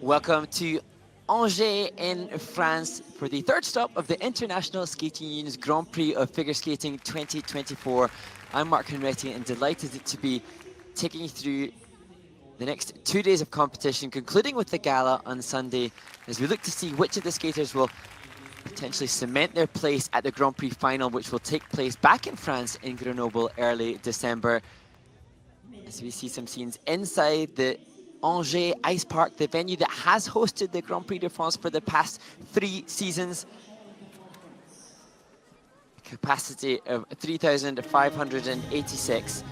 Welcome to Angers in France for the third stop of the International Skating Union's Grand Prix of Figure Skating 2024. I'm Mark Henretti and delighted to be taking you through the next 2 days of competition, concluding with the gala on Sunday, as we look to see which of the skaters will potentially cement their place at the Grand Prix final, which will take place back in France in Grenoble early December. As we see some scenes inside the Angers Ice Park, the venue that has hosted the Grand Prix de France for the past 3 seasons. Capacity of 3,586.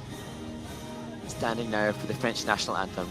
Standing now for the French national anthem.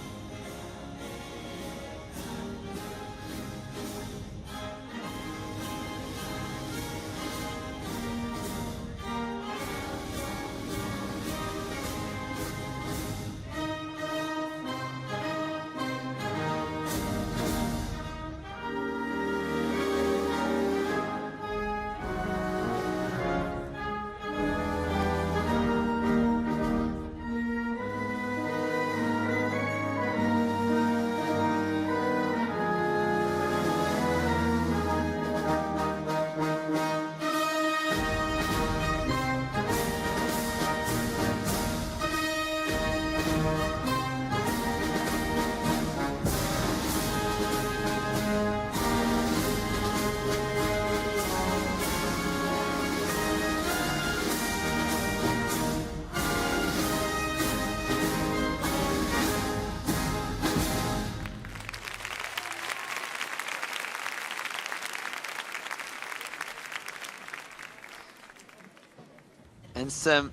And some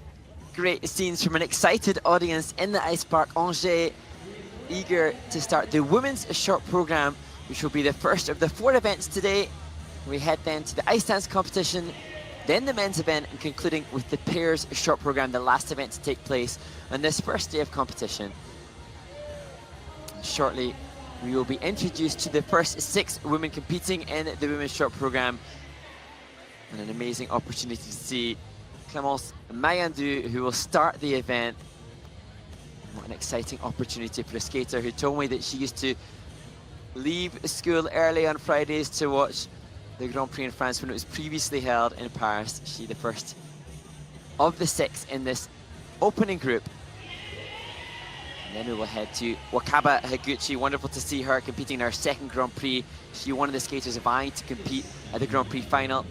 great scenes from an excited audience in the Ice Park. Angers eager to start the women's short program, which will be the first of the 4 events today. We head then to the ice dance competition, then the men's event, and concluding with the pairs short program, the last event to take place on this first day of competition. Shortly, we will be introduced to the first 6 women competing in the women's short program, and an amazing opportunity to see Clémence Mayandou, who will start the event. What an exciting opportunity for a skater who told me that she used to leave school early on Fridays to watch the Grand Prix in France when it was previously held in Paris. She the first of the 6 in this opening group. And then we will head to Wakaba Higuchi. Wonderful to see her competing in her second Grand Prix. She one of the skaters vying to compete at the Grand Prix final,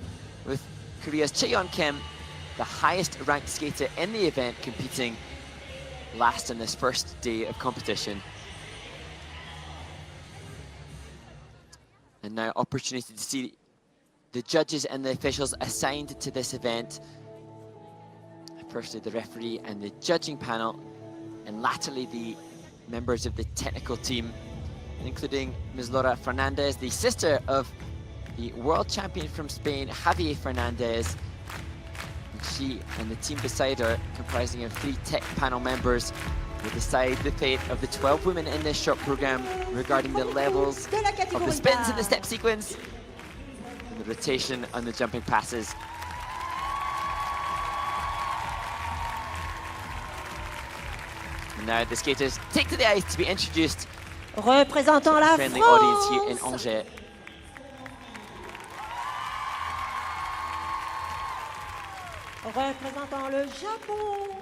with Korea's Chaeyeon Kim, the highest ranked skater in the event, competing last on this first day of competition. And now opportunity to see the judges and the officials assigned to this event. Firstly the referee and the judging panel, and latterly the members of the technical team, including Ms. Laura Fernandez, the sister of the world champion from Spain, Javier Fernandez. She and the team beside her, comprising of 3 tech panel members, will decide the fate of the 12 women in this short program regarding the levels of the spins in the step sequence and the rotation on the jumping passes. And now the skaters take to the ice to be introduced représentant to la a friendly France. audience here in Angers. Représentant le Japon.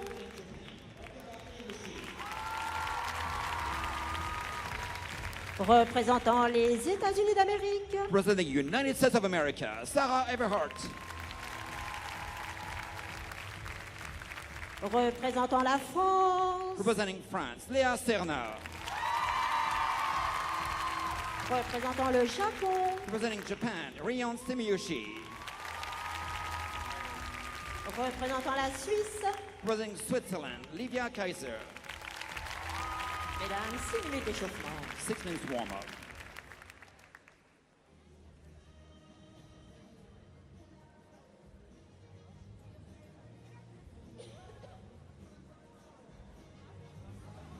Représentant les États-Unis d'Amérique. Representing the United States of America, Sarah Everhart. Représentant la France. Representing France, Léa Serna. Représentant le Japon. Representing Japan, Ryon Sumiyoshi. Représentant la Suisse. Representing Switzerland, Livia Kaiser. Mesdames, 6 minutes d'échauffement. 6 minutes warm-up.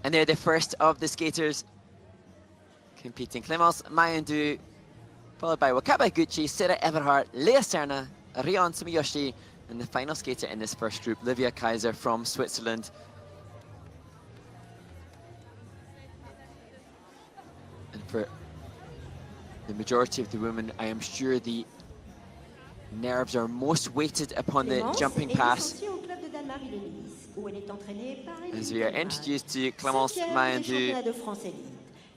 And they're the first of the skaters competing. Clémence Mayandou, followed by Wakaba Higuchi, Sarah Everhart, Léa Serna, Ryon Sumiyoshi, and the final skater in this first group, Livia Kaiser from Switzerland. And for the majority of the women, I am sure the nerves are most weighted upon the Clémence jumping est pass. licenciée au club de Danemark-Illinois, où elle est entraînée par As Émilie we are Coleman. introduced to Clémence 5e des Mayandou, championnats de France élite.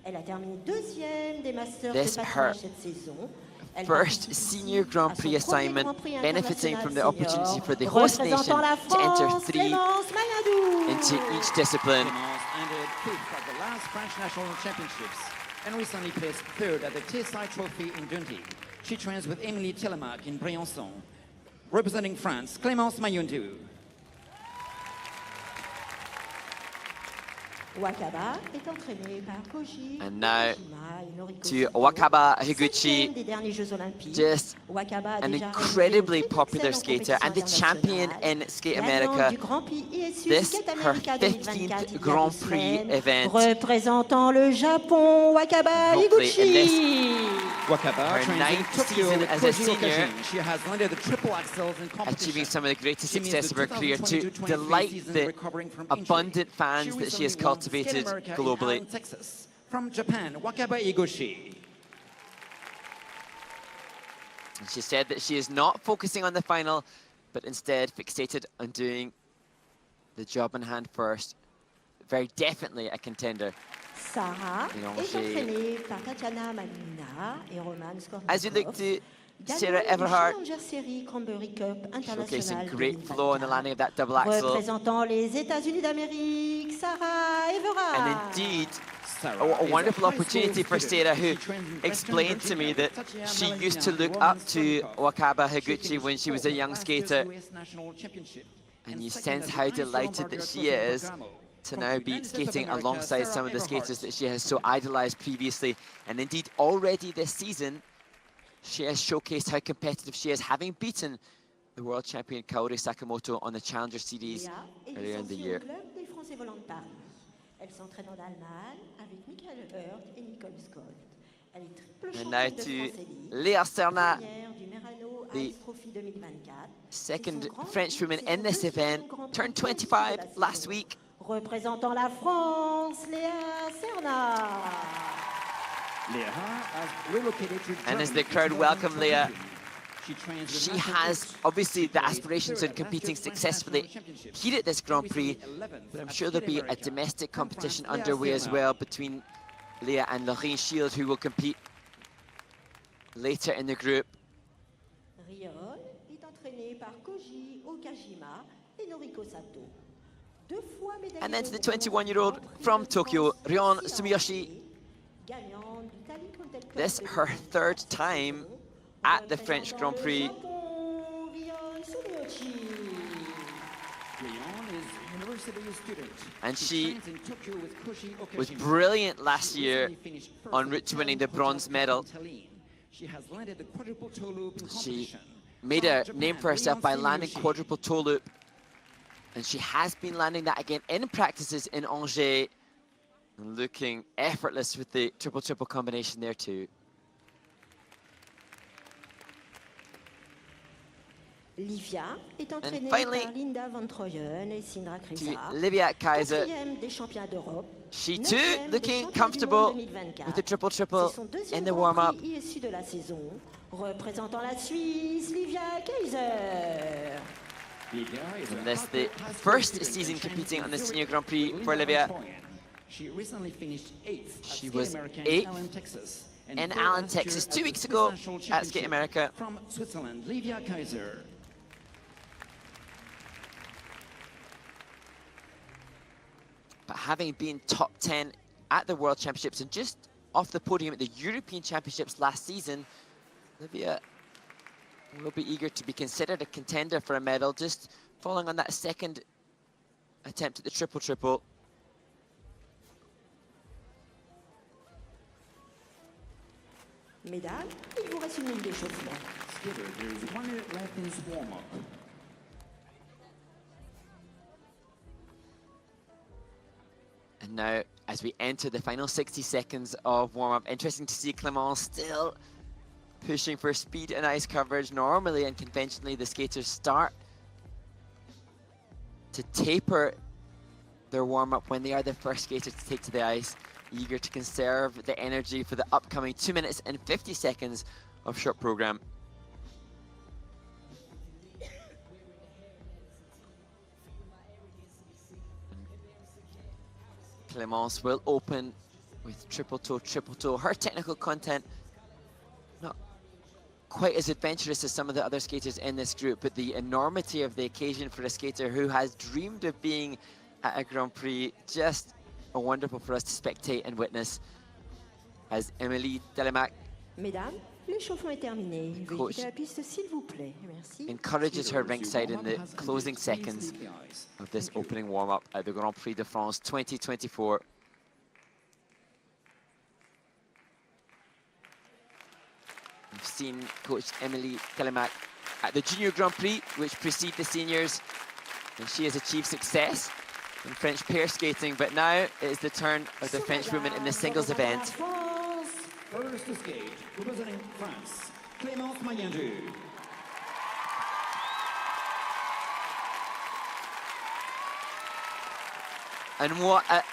Elle a terminé 2e des Masters This de her patinage cette saison. Elle first participe senior ici Grand à son Prix premier assignment, Grand Prix benefiting from the international opportunity senior. for the host nation Représentant la to enter France, 3 Clémence Mayandou. into each discipline. Clémence ended 5th at the last French National Championships and recently placed 3rd at the TSI Trophy in Dundee. She trains with Émilie Telemark in Briançon. Representing France, Clémence Mayandou. Wakaba est entraînée par Koji And now Okajima et Noriko to Sato. Wakaba 5e Higuchi, des derniers Jeux Olympiques. just Wakaba a an déjà incredibly réalisé popular d'excellentes skater and the compétitions champion internationales. in Skate Gagnante America. du Grand Prix ISU This, Skate her America 2024 15th il y a 2 Grand Prix semaines. event. Représentant le Japon, Wakaba Hopefully in Higuchi. Wakaba Her trains in ninth Tokyo season with as a Koji senior, Okajima. She has landed the triple axels in competition. achieving some of the greatest She means success the of her career to 2022-23 delight season the recovering from abundant injury. fans that she has recently won cultivated Skate America in globally. Allen, Texas. From Japan, Wakaba Higuchi. And she said that she is not focusing on the final, but instead fixated on doing the job in hand first. Very definitely a contender. Sarah est Mélanger. entraînée par Tatiana Malina et Roman Skornikov. As you look to Sarah Gagnante du Everhart, Challenger Series Cranberry Cup showcasing International great flow on the 2024. landing of that double axel. Représentant les États-Unis d'Amérique, Sarah Everhart. And indeed, Sarah a is wonderful high school opportunity for student. Sarah, who She trains in Western explained to me Virginia that with Tatiana she Malina used to and look Roman up to Skornikov. Wakaba She Higuchi finished when she was a fourth at young last year's skater. US National Championship And and you second sense at the how Ice delighted Lombardi that she Trophy is Bergamo. to From now the be United States of skating America, alongside Sarah some of the Everhart. skaters that she has so idolized previously. And indeed, already this season, she has showcased how competitive she is, having beaten the world champion Kaori Sakamoto on the Challenger Series Léa est earlier in the licenciée year. au club des Français volants de Paris. Elle s'entraîne en Allemagne avec Michael Hurt et Nicole Scott. Elle est triple And championne now de to France élite, Léa Serna, première du Merano the Ice Trophy 2024. second C'est son grand French prix, woman c'est in son this deuxième event, Grand Prix turned ISU de 25 la last saison. week. Représentant la France, Léa Serna. Léa has relocated to And as Germany the crowd in welcome Léa, 2023. She trains with she national has coach. obviously She the placed aspirations third of at last competing year's French successfully National Championships. here at this Grand Prix, Recently 11th but I'm at sure there'll be Skate a America. domestic From competition France, Léa underway as Serna. well between Léa and Lorraine Shield, who will compete later in the group. Rion est entraînée par Koji Okajima et Noriko Sato. Deux fois médaillée And then to de the bronze 21-year-old au Grand Prix from de Tokyo, France Rion aussi Sumiyoshi. lancée, gagnante du Tally Contel Cup This her 2024 third cette time saison. at the French Grand Représentant le Prix. Japon, Rion Sumiyoshi. Leon is a university student. And she trains in Tokyo with Koji Okajima. was brilliant last She year recently finished first en at route to winning the Talent bronze Hotel medal. in Tallinn. She has landed the quadruple toe loop in She competition. made From a Japan, name for herself by Leon landing Sumiyoshi. quadruple toe loop. And she has been landing that again in practices in Angers. And looking effortless with the triple-triple combination there too. Livia est entraînée finally, par Linda Van Troyen et Sindra To Krisa. Livia Kaiser, Quatrième des championnats d'Europe. she neuvième too des looking championnats du comfortable monde 2024. with the triple-triple C'est son in deuxième the Grand warm-up. Prix ISU de la saison. Représentant la Suisse, Livia Kaiser. Livia is a And that's high the school first student season and trains competing in on the Zurich Senior Grand Prix with for Linda Livia. Van Troyen. She recently finished 8th at She Skate was America 8th in Allen, Texas. and in third Allen, last year Texas, at 2 the weeks Swiss ago National at Skate Championship. America. From Switzerland, Livia Kaiser. But having been top 10 at the World Championships and just off the podium at the European Championships last season, Livia will be eager to be considered a contender for a medal, just following on that second attempt at the triple-triple. Mesdames, il vous reste une minute d'échauffement. Skipper, there's 1 minute left in this warm-up. And now, as we enter the final 60 seconds of warm-up, interesting to see Clémence still pushing for speed and ice coverage. Normally and conventionally, the skaters start to taper their warm-up when they are the first skaters to take to the ice. eager to conserve the energy for the upcoming 2 minutes and 50 seconds of short program. Clémence will open with triple toe, triple toe. Her technical content, not quite as adventurous as some of the other skaters in this group, but the enormity of the occasion for a skater who has dreamed of being at a Grand Prix, just wonderful for us to spectate and witness as Émilie Telemaque Mesdames, l'échauffement est terminé. Veuillez Coach quitter la piste, s'il vous plaît. Merci. encourages her ringside in the closing seconds of this opening warm-up at the Grand Prix de France 2024. We've seen Coach Émilie Telemaque at the Junior Grand Prix, which precede the seniors, and she has achieved success in French pair skating, but now it is the turn of the French women in the singles event. First to skate, representing France, Clémence Maillandu. And what a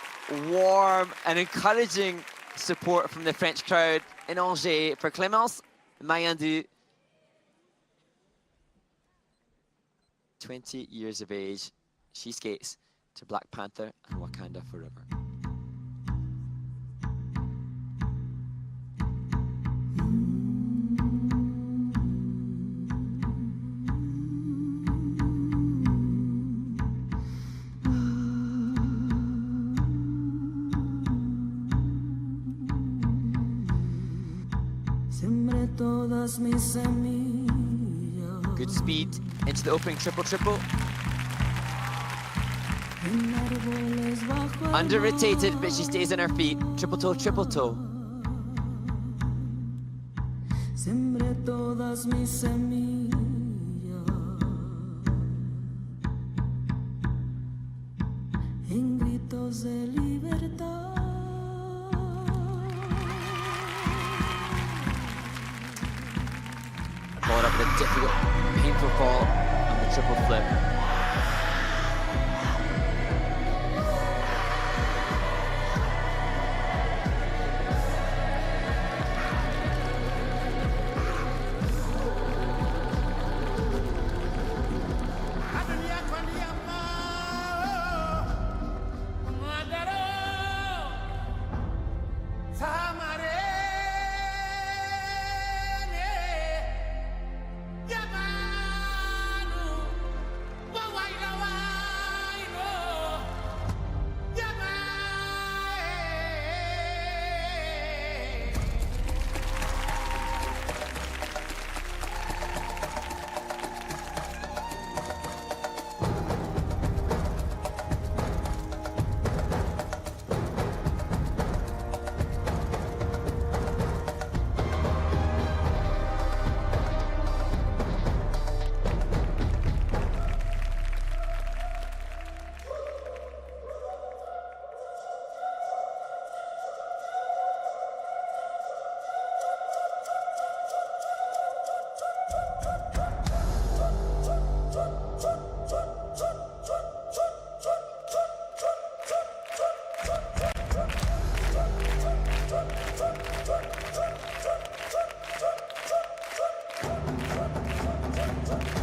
warm and encouraging support from the French crowd in Angers for Clémence Maillandu. 20 years of age, she skates to Black Panther and Wakanda Forever. Good speed into the opening triple-triple. Under-rotated, but she stays on her feet. Triple-toe, triple-toe. Sembré todas mis semillas en gritos de libertad. Followed up with a difficult, painful fall on the triple flip.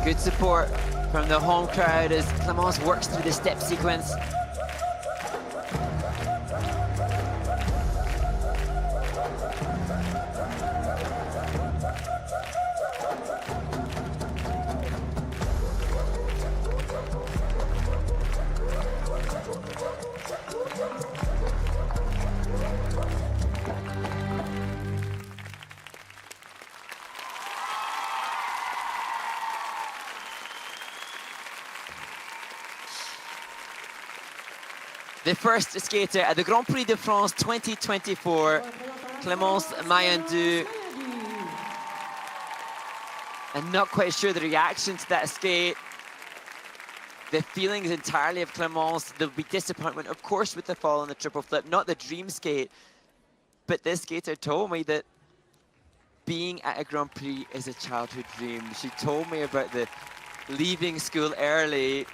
Good support from the home crowd as Clémence works through the step sequence. The first skater at the Grand Prix de France 2024, Clémence Maillandu. I'm not quite sure the reaction to that skate. The feelings entirely of Clémence. There'll be disappointment, of course, with the fall on the triple flip, not the dream skate. But this skater told me that being at a Grand Prix is a childhood dream. She told me about the leaving school early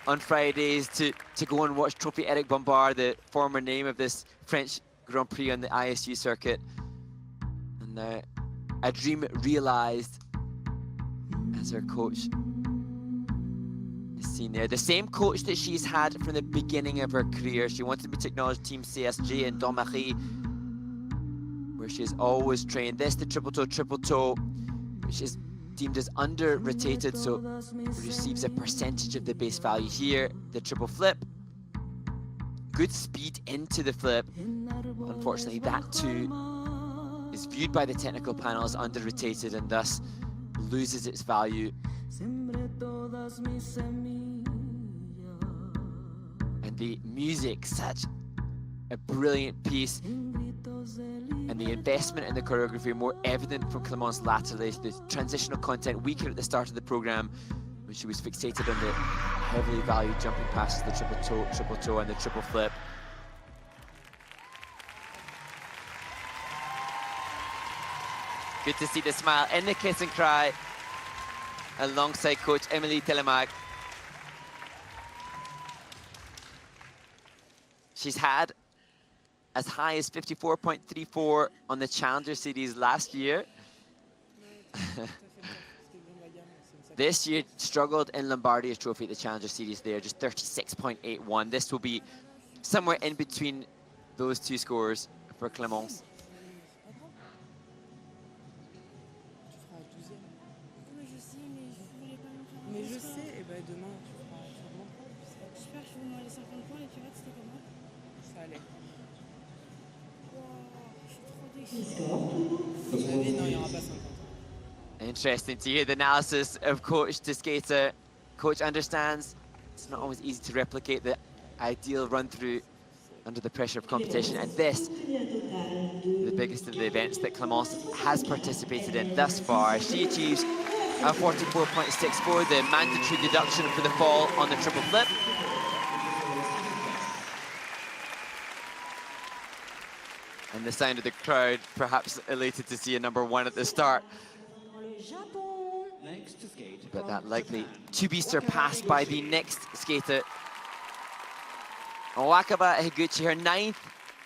on Fridays to go and watch Trophy Eric Bombard, the former name of this French Grand Prix on the ISU circuit. And now a dream realized as her coach is seen there. The same coach that she's had from the beginning of her career. She wanted me to acknowledge Team CSG and Donmarie, where she has always trained. This, the triple toe, which is deemed as under-rotated, so receives a percentage of the base value here. The triple flip, good speed into the flip. Unfortunately, that too is viewed by the technical panel as under-rotated and thus loses its value. And the music, such a brilliant piece. And the investment in the choreography more evident from Clémence latterly. The transitional content weaker at the start of the program when she was fixated on the heavily valued jumping passes, the triple toe and the triple flip. Good to see the smile and the kiss and cry alongside coach Émilie Telemaque. She's had as high as 54.34 on the Challenger Series last year. This year struggled in Lombardia Trophy at the Challenger Series there, just 36.81. This will be somewhere in between those two scores for Clémence. Mais je sais, et ben demain tu feras sûrement pas. J'espère que je vais moins les 50 points, les pirates c'était comment? Ça allait. Wow, je suis trop déçue. Non, il n'y aura pas 50. Interesting to hear the analysis of coach to skater. Coach understands it's not always easy to replicate the ideal run through under the pressure of competition, and this, the biggest of the events that Clémence has participated in thus far. She achieves a 44.64, the mandatory deduction for the fall on the triple flip. And the sound of the crowd, perhaps elated to see a #1 at the start. Next to skate, But that likely to be surpassed by the next skater. Wakaba Higuchi, her 9th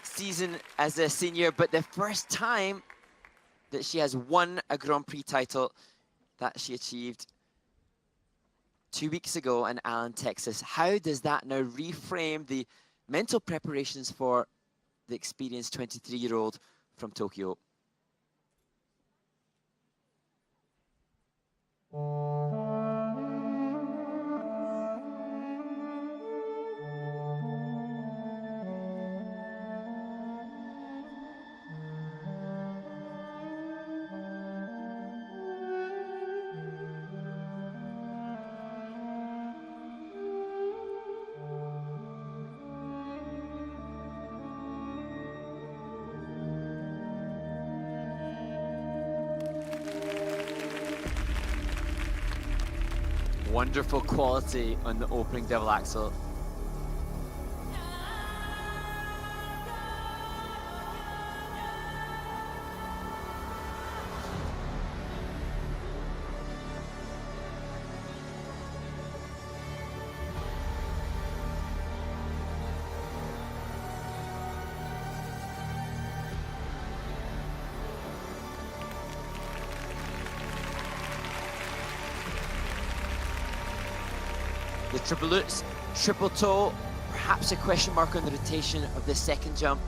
season as a senior, but the first time that she has won a Grand Prix title that she achieved 2 weeks ago in Allen, Texas. How does that now reframe the mental preparations for the experienced 23-year-old from Tokyo? Wonderful quality on the opening double axel. The triple lutz, triple toe, perhaps a question mark on the rotation of the second jump.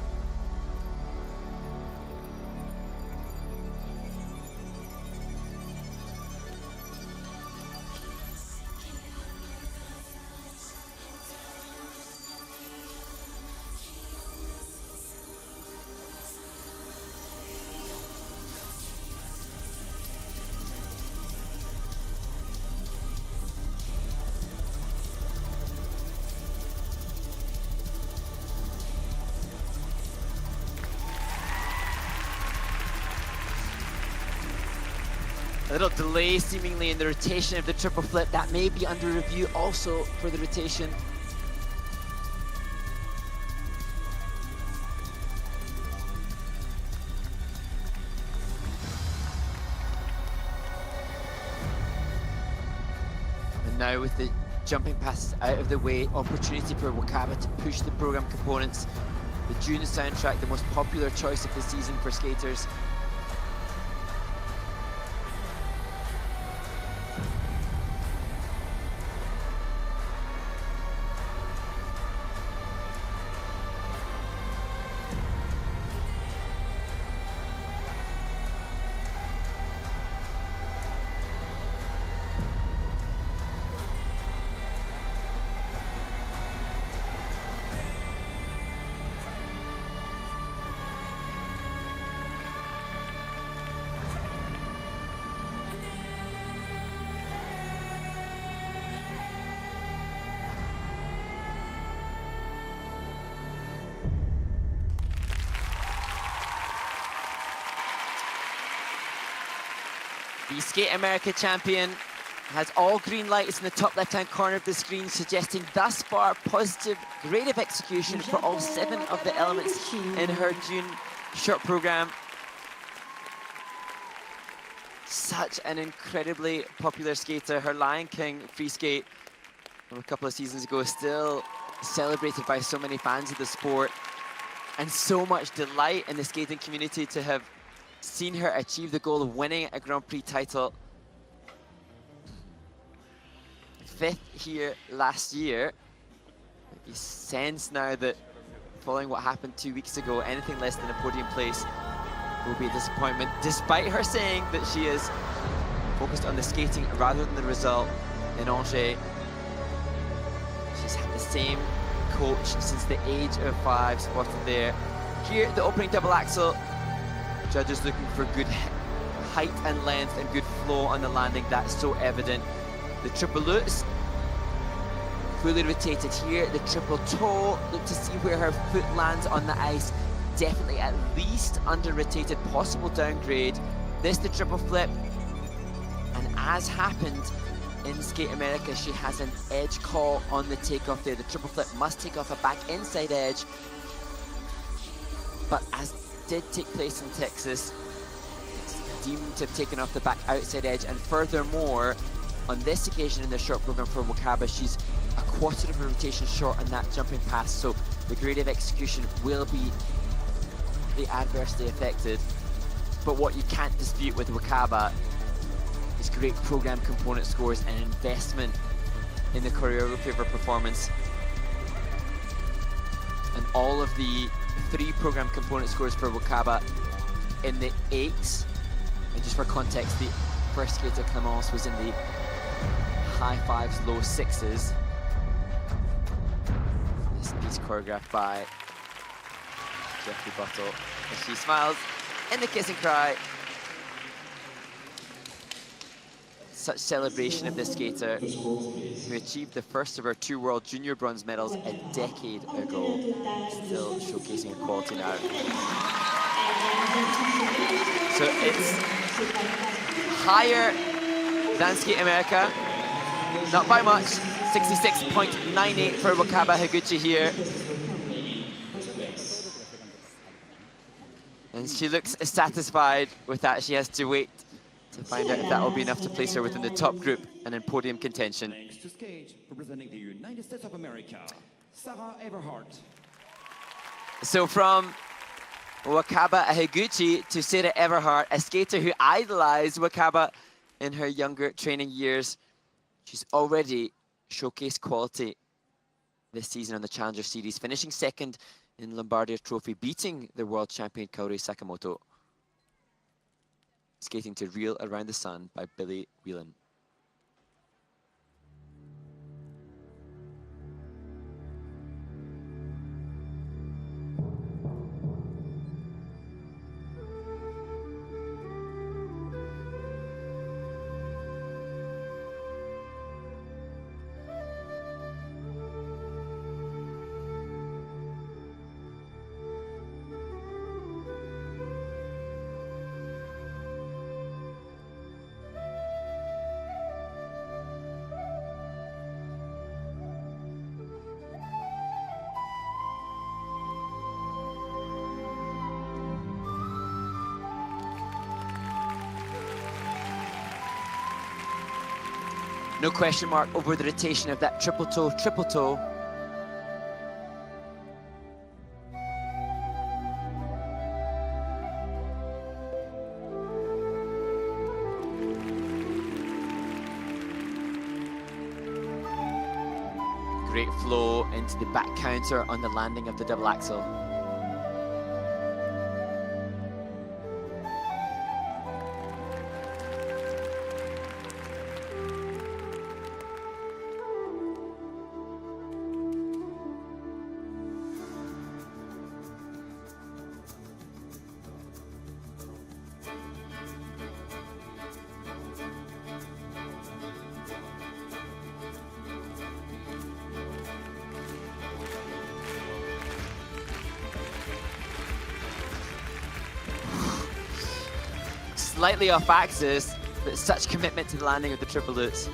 A little delay seemingly in the rotation of the triple flip. That may be under review also for the rotation. And now with the jumping passes out of the way, opportunity for Wakaba to push the program components the June soundtrack, the most popular choice of the season for skaters. The Skate America champion has all green lights in the top left-hand corner of the screen, suggesting thus far positive grade of execution for all 7 of the elements in her June short program. Such an incredibly popular skater. Her Lion King free skate from a couple of seasons ago is still celebrated by so many fans of the sport, and so much delight in the skating community to have seen her achieve the goal of winning a Grand Prix title. 5th here last year. You sense now that following what happened 2 weeks ago, anything less than a podium place will be a disappointment, despite her saying that she is focused on the skating rather than the result in Angers. She's had the same coach since the age of 5, spotted there. Here, the opening double axel. Judges looking for good height and length and good flow on the landing. That's so evident. The triple lutz, fully rotated here. The triple toe, look to see where her foot lands on the ice. Definitely at least under rotated, possible downgrade. This the triple flip. And as happened in Skate America, she has an edge call on the takeoff there. The triple flip must take off a back inside edge. But as did take place in Texas, it's deemed to have taken off the back outside edge. And furthermore, on this occasion in the short program for Wakaba, she's a quarter of a rotation short on that jumping pass, so the grade of execution will be adversely affected. But what you can't dispute with Wakaba is great program component scores and investment in the choreography of her performance. And all of the 3 program component scores for Wakaba in the 8s. And just for context, the first skater Clemence was in the high 5s, low 6s. This piece choreographed by Jeffrey Buttle. And she smiles in the kiss and cry. Such celebration of this skater who achieved the first of her 2 World Junior bronze medals a decade ago, still showcasing her quality now. So it's higher than Skate America, not by much, 66.98 for Wakaba Higuchi here. And she looks satisfied with that. She has to wait to find out if that will be enough to place her within the top group and in podium contention. Next to skate, representing the United States of America, Sarah Everhart. So from Wakaba Higuchi to Sarah Everhart, a skater who idolized Wakaba in her younger training years. She's already showcased quality this season on the Challenger Series, finishing 2nd in Lombardia Trophy, beating the world champion Kaori Sakamoto. Skating to Reel Around the Sun by Billy Whelan. No question mark over the rotation of that triple toe, triple toe. Great flow into the back counter on the landing of the double axel. Slightly off axis, but such commitment to the landing of the triple lutz.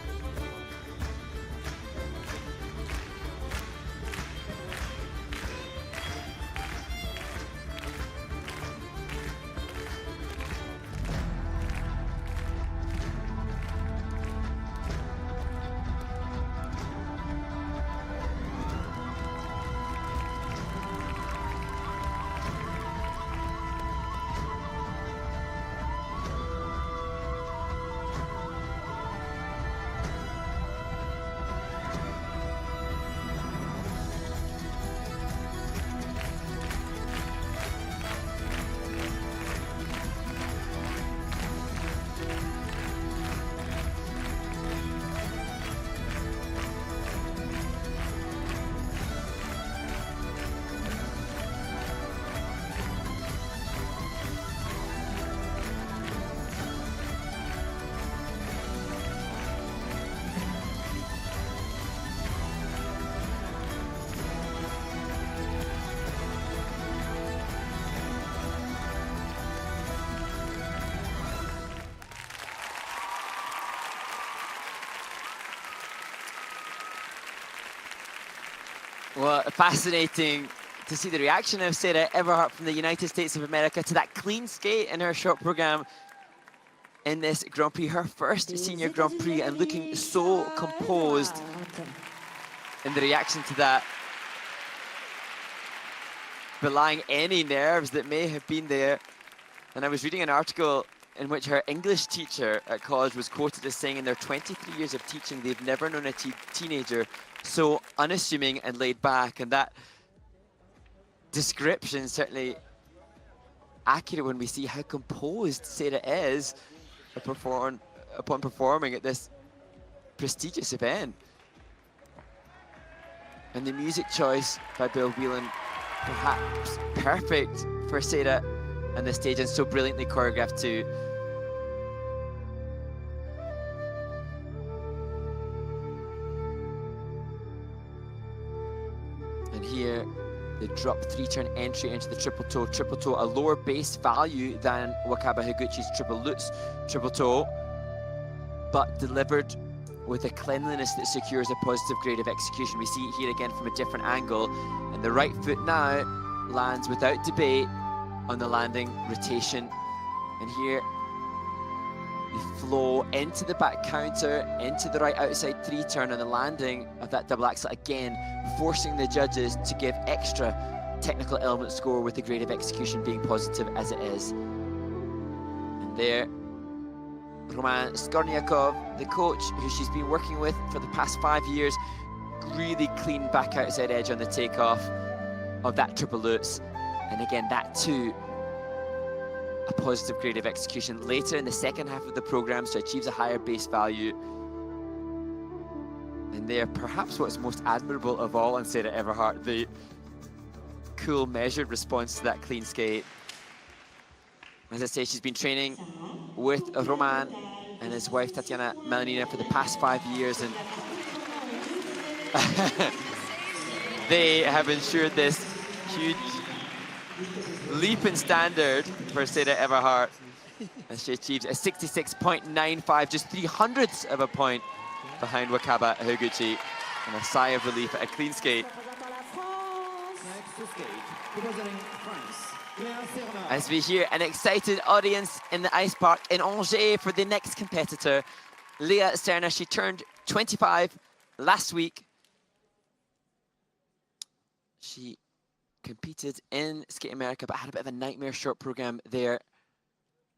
Well, fascinating to see the reaction of Sarah Everhart from the United States of America to that clean skate in her short program in this Grand Prix, her first senior Grand Prix, and looking so composed in the reaction to that, belying any nerves that may have been there. And I was reading an article in which her English teacher at college was quoted as saying in their 23 years of teaching, they've never known a teenager so unassuming and laid back. And that description certainly accurate when we see how composed Sarah is upon performing at this prestigious event. And the music choice by Bill Whelan, perhaps perfect for Sarah on the stage, and so brilliantly choreographed too. And here, the drop three-turn entry into the triple toe, a lower base value than Wakaba Higuchi's triple lutz triple toe, but delivered with a cleanliness that secures a positive grade of execution. We see it here again from a different angle, and the right foot now lands without debate on the landing rotation. And here, the flow into the back counter, into the right outside three-turn on the landing of that double axel, again, forcing the judges to give extra technical element score with the grade of execution being positive as it is. And there, Roman Skorniakov, the coach who she's been working with for the past 5 years, really clean back outside edge on the takeoff of that triple lutz. And again, that too, a positive grade of execution. Later in the second half of the program, she achieves a higher base value. And there, perhaps what's most admirable of all on Sarah Everhart, the cool, measured response to that clean skate. As I say, she's been training with Roman and his wife, Tatiana Melanina, for the past 5 years, and they have ensured this huge leap in standard for Sarah Everhart as she achieves a 66.95, just 300ths of a point behind Wakaba Higuchi, and a sigh of relief at a clean skate. Next to skate, representing France, As we hear an excited audience in the ice park in Angers for the next competitor, Leah Serna. She turned 25 last week. She competed in Skate America, but had a bit of a nightmare short program there.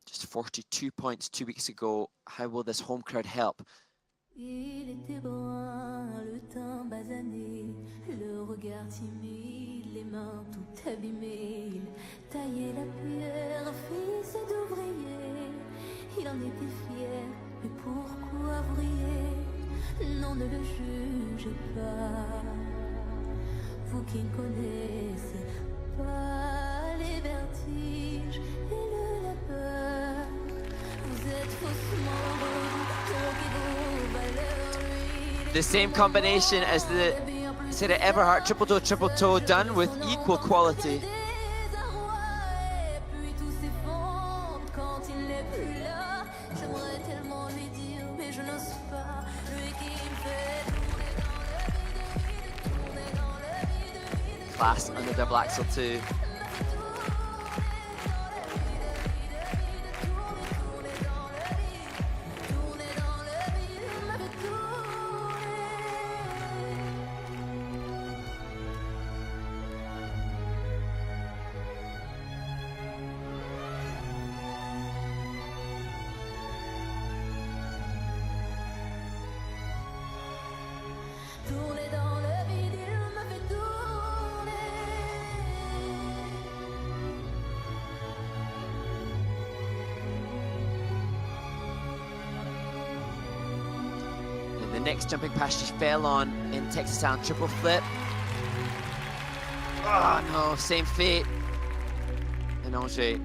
Just 42 points 2 weeks ago. How will this home crowd help? Il était bon, le temps basané. timide, les mains toutes abîmées, il taillait la pierre, fils d'ouvrier. Il en était fier, mais pourquoi vriller? Non, ne le jugez pas. Vous qui ne connaissez pas les vertiges et le labeur, vous êtes faussement trompés vos valeurs. The same combination as the Sarah Everhart triple toe done with equal quality. Class on the double axel too. Tourner dans le vide, il me fait tourner. And the next jumping pass she fell on in Texas Sound triple flip. Oh no, same fate in Angers.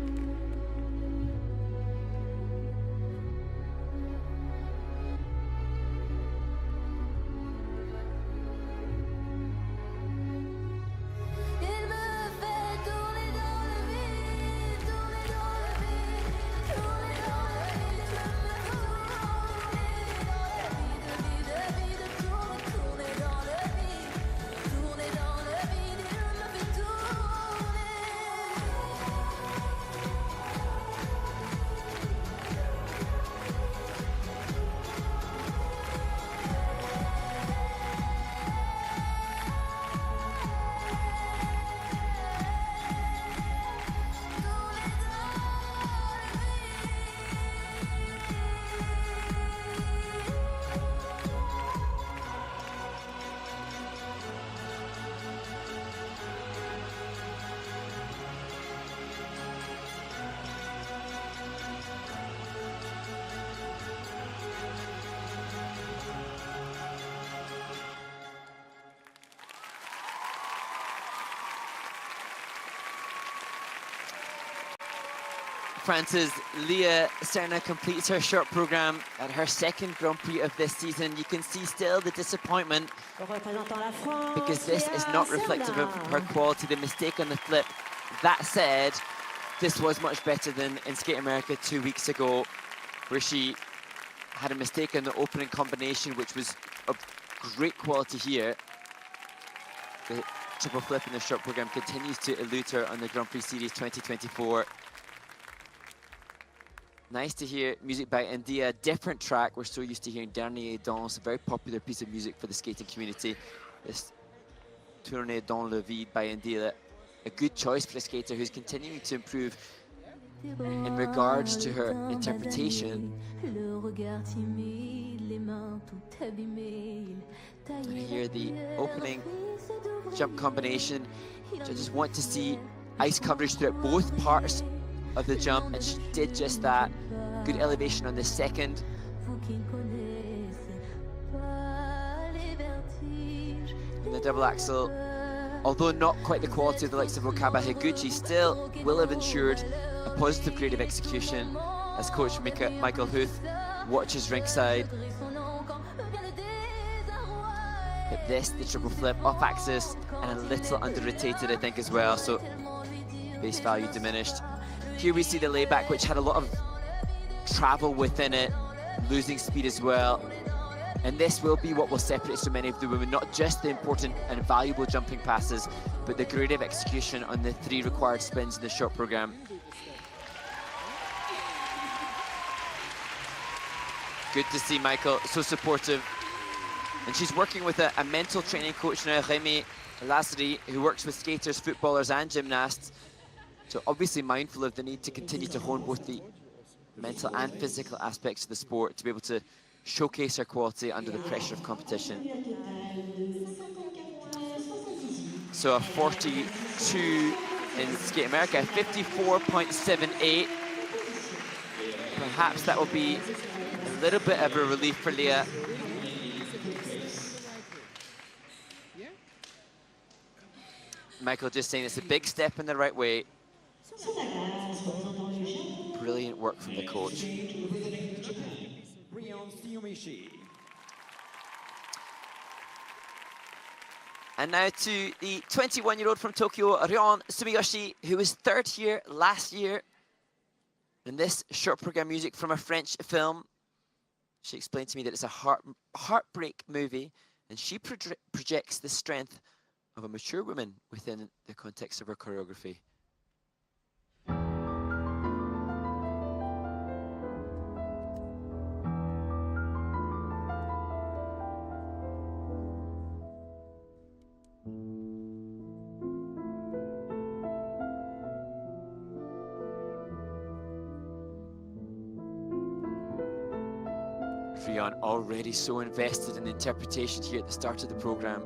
France's Leah Serna completes her short program at her second Grand Prix of this season. You can see still the disappointment because this is not reflective of her quality, the mistake on the flip. That said, this was much better than in Skate America 2 weeks ago, where she had a mistake on the opening combination, which was of great quality here. The triple flip in the short program continues to elude her on the Grand Prix Series 2024. Nice to hear music by India, different track. We're so used to hearing Dernier Danse, a very popular piece of music for the skating community. This Tourner dans le vide by India, a good choice for a skater who's continuing to improve in regards to her interpretation. And here the opening jump combination. Judges want to see ice coverage throughout both parts of the jump, and she did just that. Good elevation on the second. And the double axel, although not quite the quality of the likes of Okaba Higuchi, still will have ensured a positive grade of execution as coach Michael Huth watches ringside. But this, the triple flip off axis, and a little under-rotated, I think, as well, so base value diminished. Here we see the layback, which had a lot of travel within it, losing speed as well. And this will be what will separate so many of the women, not just the important and valuable jumping passes, but the grade of execution on the 3 required spins in the short program. Good to see Michael so supportive. And she's working with a mental training coach now, Rémi Lazari, who works with skaters, footballers and gymnasts. So obviously mindful of the need to continue to hone both the mental and physical aspects of the sport to be able to showcase her quality under the pressure of competition. So a 42 in Skate America, 54.78. Perhaps that will be a little bit of a relief for Leah. Michael just saying it's a big step in the right way. Brilliant work from the coach. And now to the 21-year-old from Tokyo, Ryon Sumiyoshi, who was third here last year in this short program music from a French film. She explained to me that it's a heartbreak movie, and she projects the strength of a mature woman within the context of her choreography. Ryon already so invested in the interpretation here at the start of the program.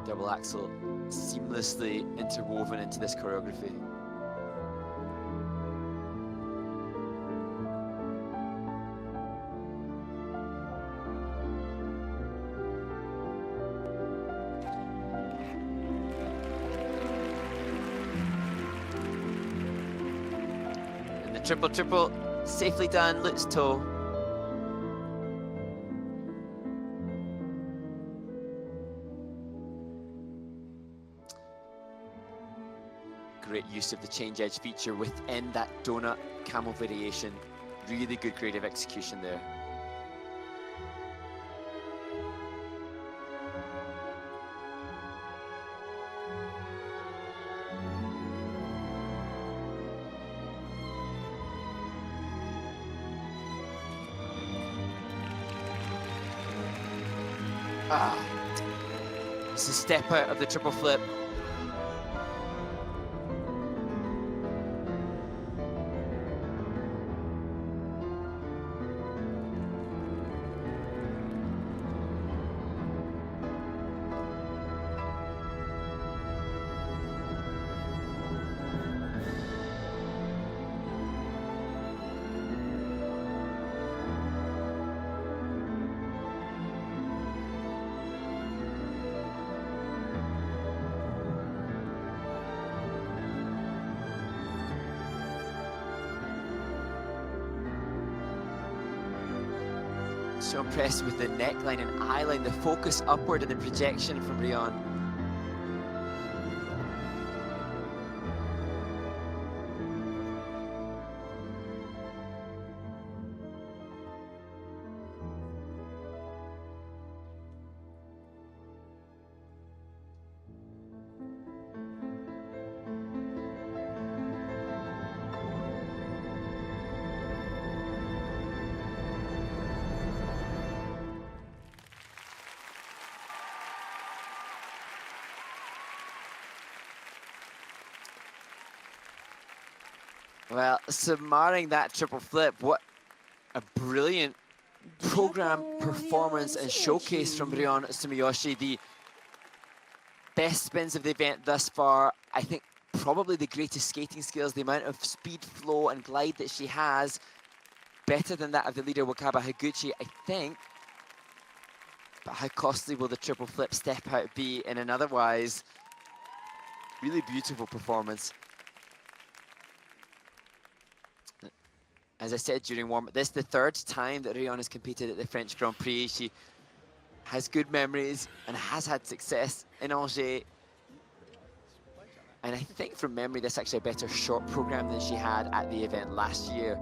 Double axel seamlessly interwoven into this choreography. Triple, triple, safely done, Lutz toe. Great use of the change edge feature within that donut camel variation. Really good creative execution there. It's a step out of the triple flip. So impressed with the neckline and eyeline, the focus upward and the projection from Ryon. Well, submarring that triple flip, what a brilliant program performance and showcase from Ryon Sumiyoshi. The best spins of the event thus far. I think probably the greatest skating skills, the amount of speed, flow and glide that she has, better than that of the leader Wakaba Higuchi, I think. But how costly will the triple flip step out be in an otherwise really beautiful performance? As I said during warm-up, this is the third time that Ryon has competed at the French Grand Prix. She has good memories and has had success in Angers. And I think from memory, this is actually a better short program than she had at the event last year.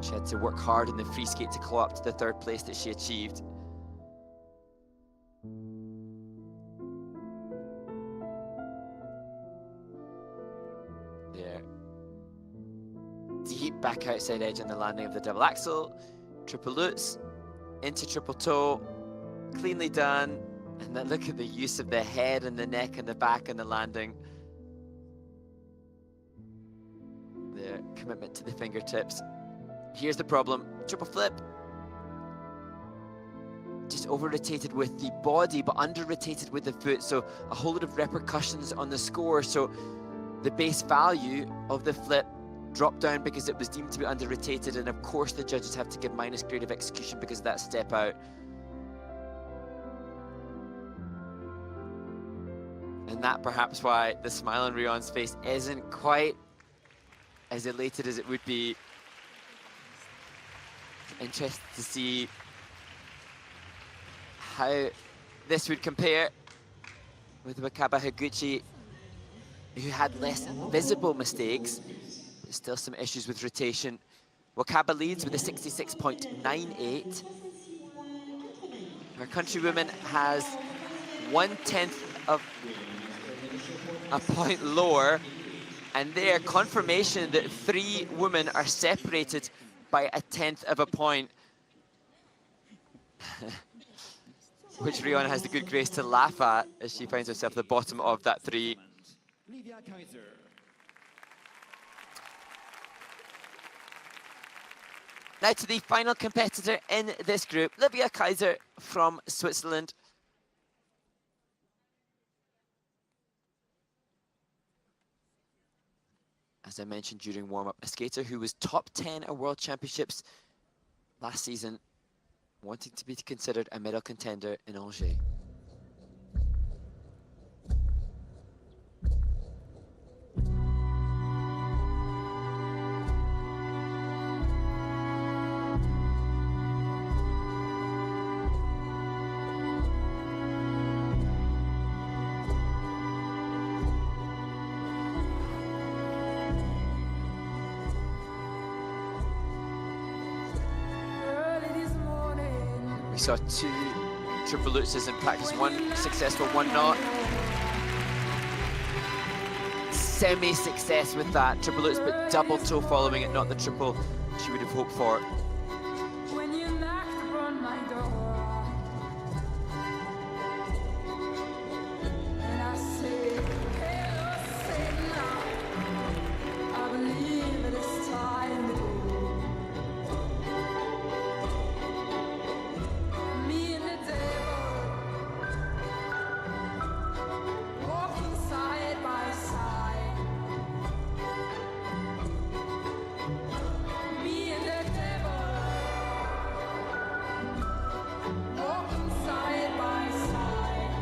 She had to work hard in the free skate to claw up to the third place that she achieved. There. Deep back outside edge on the landing of the double axel, triple lutz, into triple toe, cleanly done. And then look at the use of the head and the neck and the back and the landing. their commitment to the fingertips. Here's the problem, triple flip. Just over-rotated with the body, but under-rotated with the foot, so a whole lot of repercussions on the score. So the base value of the flip dropped down because it was deemed to be under-rotated, and of course the judges have to give minus grade of execution because of that step out. And that perhaps why the smile on Rion's face isn't quite as elated as it would be. Interested to see how this would compare with Wakaba Higuchi, who had less visible mistakes, but still some issues with rotation. Wakaba leads with a 66.98. Our countrywoman has 1/10 of a point lower, and there, confirmation that 3 women are separated by 1/10 of a point. Which Rion has the good grace to laugh at as she finds herself at the bottom of that 3. Now to the final competitor in this group, Livia Kaiser from Switzerland. As I mentioned during warm-up, a skater who was top 10 at World Championships last season, wanting to be considered a medal contender in Angers. We saw 2 triple lutzes in practice, 1 successful, 1 not. Semi-success with that triple lutz, but double toe following it, not the triple she would have hoped for. When you knocked upon my door, and I said, hello, Satan, I believe it is time to go. Me and the devil, walking side by side. Me and the devil, walking side by side.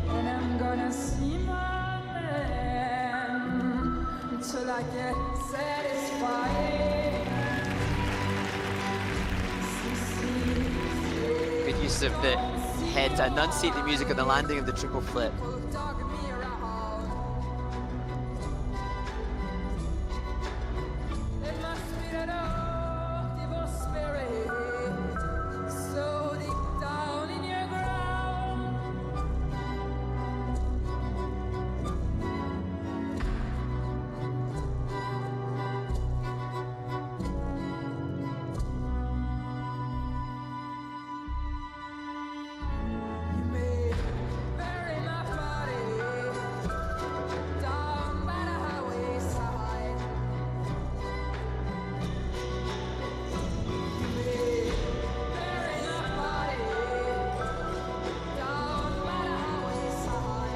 And I'm gonna see my man until I get satisfied. Good use of the head to enunciate the music on the landing of the triple flip. Dogging me around. It must be that old evil spirit so deep down in your ground. You may bury my body down by the highway side. You may bury my body down by the highway side.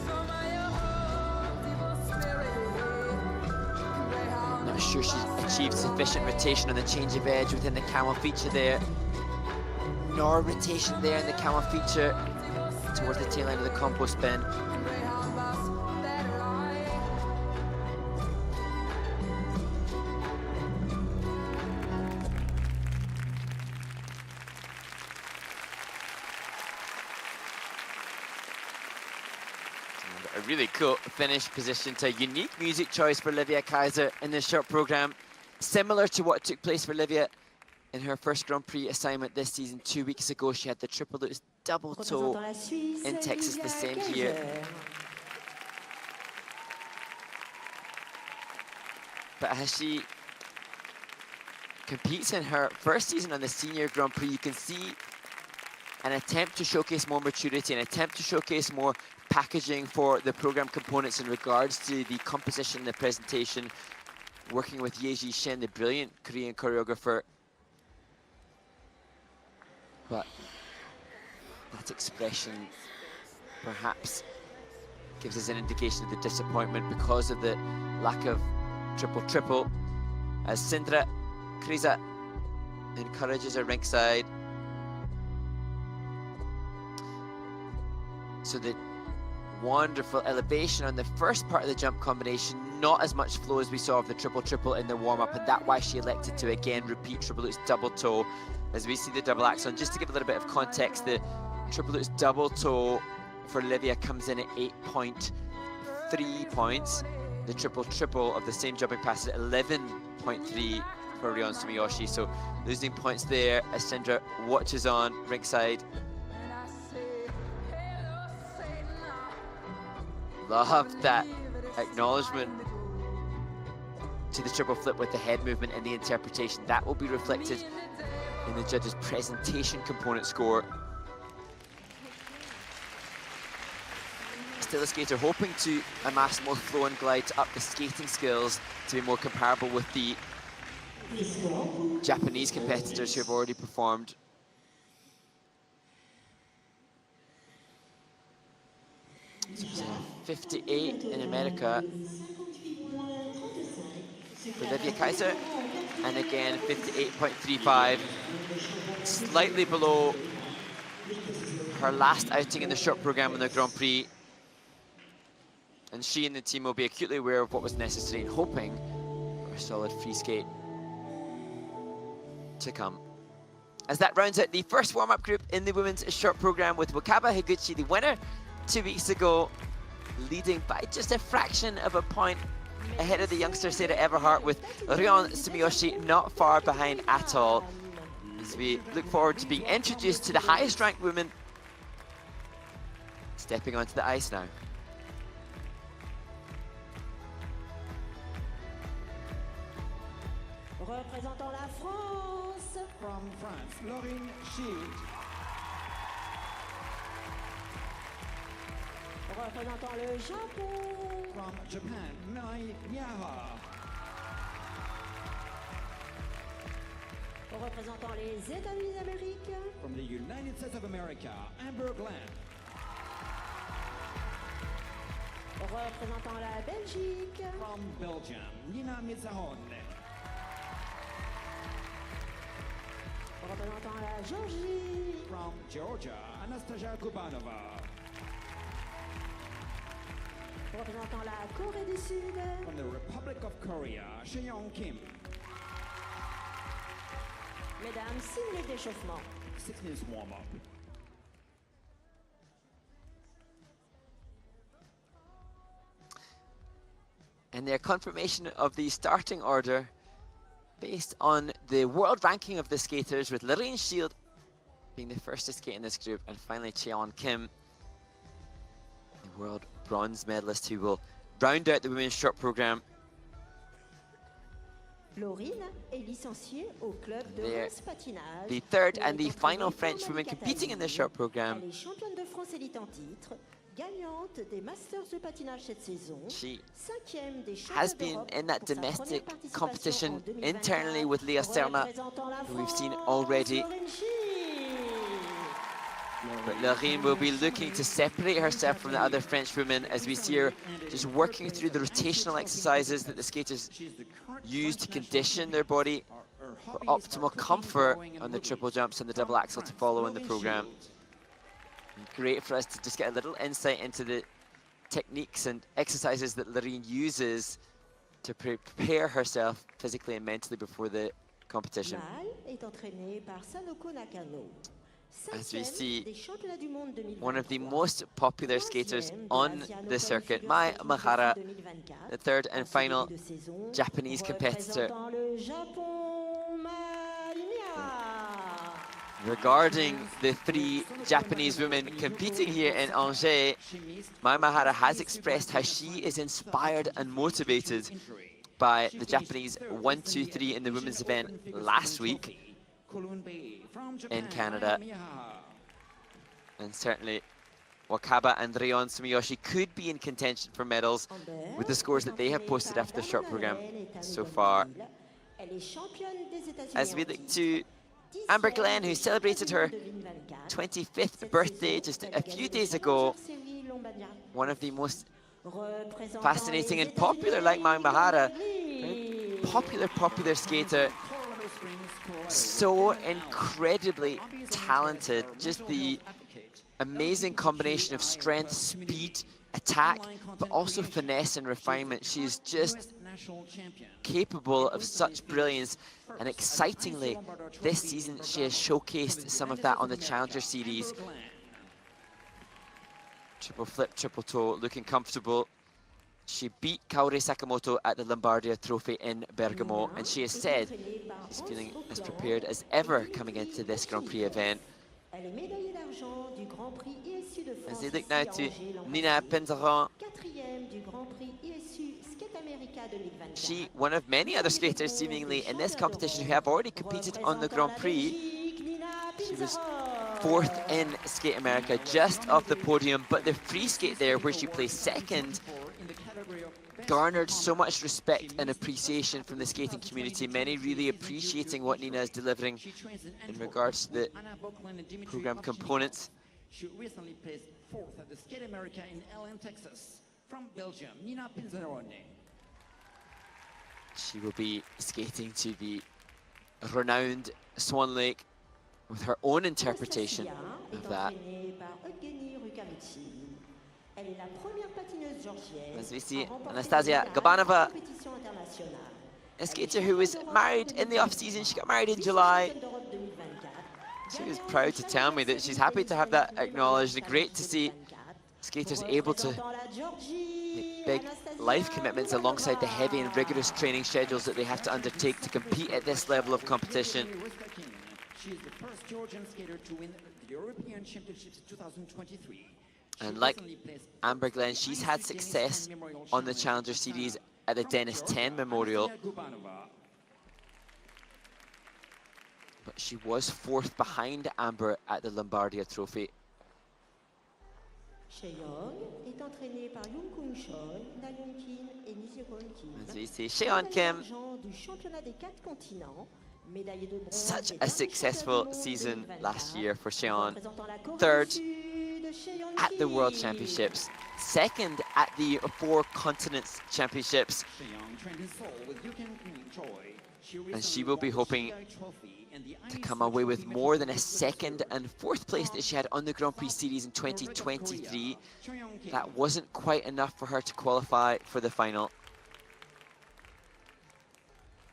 So my old evil spirit, greyhound. Not sure she's achieved sufficient rotation on the change of edge within the camel feature there, nor rotation there in the camel feature towards the tail end of the compo spin. Greyhound boss that lie. A really cool finish position to a unique music choice for Livia Kaiser in this short program, similar to what took place for Livia in her first Grand Prix assignment this season 2 weeks ago. She had the triple lutz double toe Représentant la Suisse, in Texas, Livia the same Kaiser. here. But as she competes in her first season on the Senior Grand Prix, you can see an attempt to showcase more maturity, an attempt to showcase more packaging for the program components in regards to the composition, the presentation, working with Yeji Shin, the brilliant Korean choreographer. But that expression perhaps gives us an indication of the disappointment because of the lack of triple-triple, as Sindra Kriza encourages her ringside. So the wonderful elevation on the first part of the jump combination, not as much flow as we saw of the triple-triple in the warm-up, and that's why she elected to again repeat triple lutz double toe as we see the double axel. And just to give a little bit of context, the triple lutz double toe for Olivia comes in at 8.3 points. The triple-triple of the same jumping pass at 11.3 for Ryon Sumiyoshi. So losing points there as Sindra watches on ringside. Love that acknowledgement to the triple flip with the head movement and the interpretation. That will be reflected in the judges' presentation component score. Still a skater hoping to amass more flow and glide to up the skating skills to be more comparable with the Japanese competitors who have already performed. So 58 in America for Olivia Kaiser, and again 58.35, slightly below her last outing in the short program in the Grand Prix. And she and the team will be acutely aware of what was necessary and hoping for a solid free skate to come. As that rounds out the first warm-up group in the women's short program, with Wakaba Higuchi, the winner 2 weeks ago, leading by just a fraction of a point ahead of the youngster Sarah Everhart, with Ryon Sumiyoshi not far behind at all. As we look forward to being introduced to the highest ranked women stepping onto the ice now. Représentant la France. From France, Laurine Schild. Représentant le Japon. From Japan, Mai Miyaha. Représentant les États-Unis d'Amérique. From the United States of America, Amber Glenn. Représentant la Belgique. From Belgium, Nina Mizahon. Représentant la Géorgie. From Georgia, Anastasia Kubanova. Représentant la Corée du Sud. From the Republic of Korea, Sheyeon Kim. Mesdames, 6 minutes d'échauffement. 6 minutes warm-up. And their confirmation of the starting order based on the world ranking of the skaters, with Laurine Schild being the first to skate in this group, and finally Cheon Kim, the world bronze medalist, who will round out the women's short program. Laurine est licenciée au club de There, Reims Patinage. the third Elle and est the final entraînée French par women Monica competing in Tazzi. this short program. Elle est championne de France élite en titre, gagnante des Masters de patinage cette saison. She Cinquième des has championnats been d'Europe in that pour sa domestic première participation competition en 2024. internally with Leah Serna, Représentant la who we've seen France, already. Laurine Schild. But Laurine will be looking to separate herself from the other French women, as we see her just working through the rotational exercises that the skaters use to condition their body for optimal comfort on the triple jumps and the double axel to follow in the program. And great for us to just get a little insight into the techniques and exercises that Laurine uses to prepare herself physically and mentally before the competition. Mal est entraînée par Sanoko Nakano. As we Cinquième see des championnats du monde 2023. one of the most popular skaters Troisième de on l'Asian the Open circuit, Figure Mai Skating Mahara, 2024. the third and En ce final début de saison, Japanese competitor. représentant le Japon, Mai Miyaha. Regarding the 3 Japanese women competing here in Angers, Mai Mahara has expressed how she is inspired and motivated by the Japanese 1-2-3 in the women's event last week in Canada. And certainly Wakaba and Ryon Sumiyoshi could be in contention for medals with the scores that they have posted after the short program so far. As we look to Amber Glenn, who celebrated her 25th birthday just a few days ago, one of the most fascinating and popular, like Mang Mahara, very popular skater, so incredibly talented, just the amazing combination of strength, speed, attack, but also finesse and refinement. She's just capable of such brilliance, and excitingly, this season she has showcased some of that on the Challenger Series. Triple flip, triple toe, looking comfortable. She beat Kaori Sakamoto at the Lombardia Trophy in Bergamo, and she has said she's feeling as prepared as ever coming into this Grand Prix event. As they look now to Nina Pinzaron, she, one of many other skaters seemingly in this competition who have already competed on the Grand Prix. She was 4th in Skate America, just off the podium, but the free skate there, where she placed 2nd, garnered so much respect and appreciation from the skating community, many really appreciating what Nina is delivering in regards to the program components. She recently placed 4th at the Skate America in Allen, Texas. From Belgium, Nina Pinzerone. She will be skating to the renowned Swan Lake with her own interpretation of that. As we see Anastasia Gabanova, a skater who was married in the off-season. She got married in July. She was proud to tell me that she's happy to have that acknowledged. And great to see skaters able to make big life commitments alongside the heavy and rigorous training schedules that they have to undertake to compete at this level of competition. She is the first Georgian skater to win the European Championships 2023. And like Amber Glenn, she's had success on the Challenger Series at the Dennis 10 Memorial. But she was 4th behind Amber at the Lombardia Trophy. As we see Cheon Kim, such a successful season last year for Cheon. 3rd at the World Championships, 2nd at the 4 Continents Championships. And she will be hoping to come away with more than a 2nd and 4th place that she had on the Grand Prix Series in 2023. That wasn't quite enough for her to qualify for the final.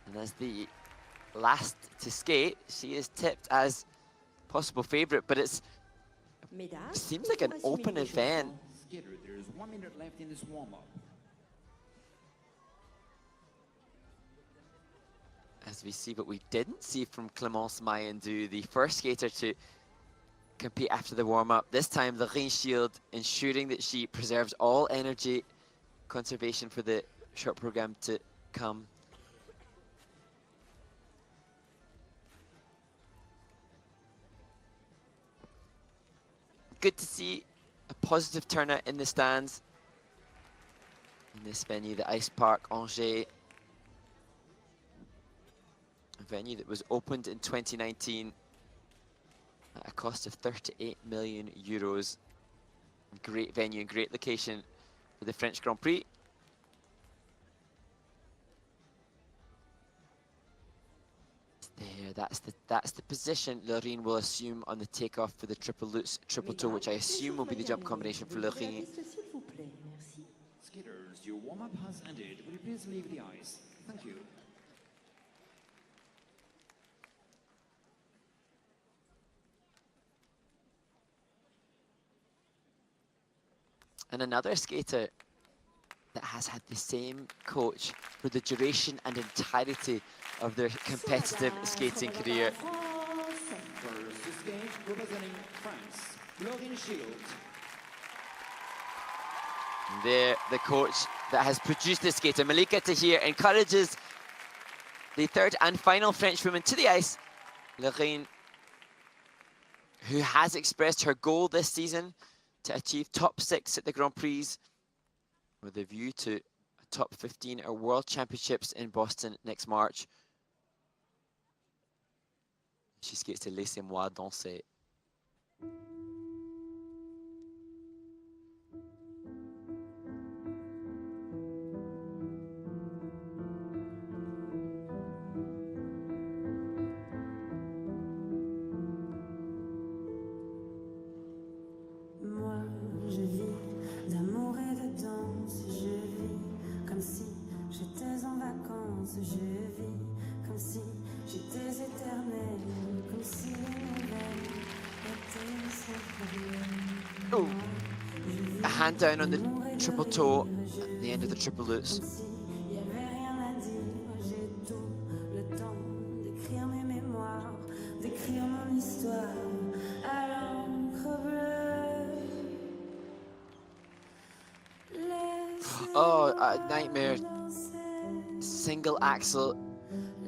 And as the last to skate, she is tipped as possible favorite, but it seems like an open event. There is 1 minute left in this warm-up. As we see, but we didn't see from Clémence Mayendou, the first skater to compete after the warm-up. This time, the rain shield, ensuring that she preserves all energy conservation for the short program to come. Good to see a positive turnout in the stands in this venue, the Ice Park Angers. A venue that was opened in 2019 at a cost of 38 million euros. Great venue, great location for the French Grand Prix. There, that's the position Lorraine will assume on the takeoff for the triple lutz, triple toe, which I assume will be the jump combination for Lorraine. Skaters, your warm-up has ended. Will you please leave the ice? Thank you. And another skater that has had the same coach for the duration and entirety of their competitive skating career. First to skate, representing France, Lorraine Shield. And there, the coach that has produced this skater, Malika Tahir, encourages the 3rd and final French woman to the ice, Lorraine, who has expressed her goal this season to achieve top 6 at the Grand Prix with a view to a top 15 at World Championships in Boston next March. She skates to Laissez-moi danser. Je vis comme si j'étais éternelle, comme si les nouvelles étaient sans problème. Oh, a hand down on the triple toe at the end of the triple lutz. Il y avait rien à dire, j'ai tout le temps d'écrire mes mémoires, d'écrire mon histoire à l'encre bleue. Oh, a nightmare. Single axle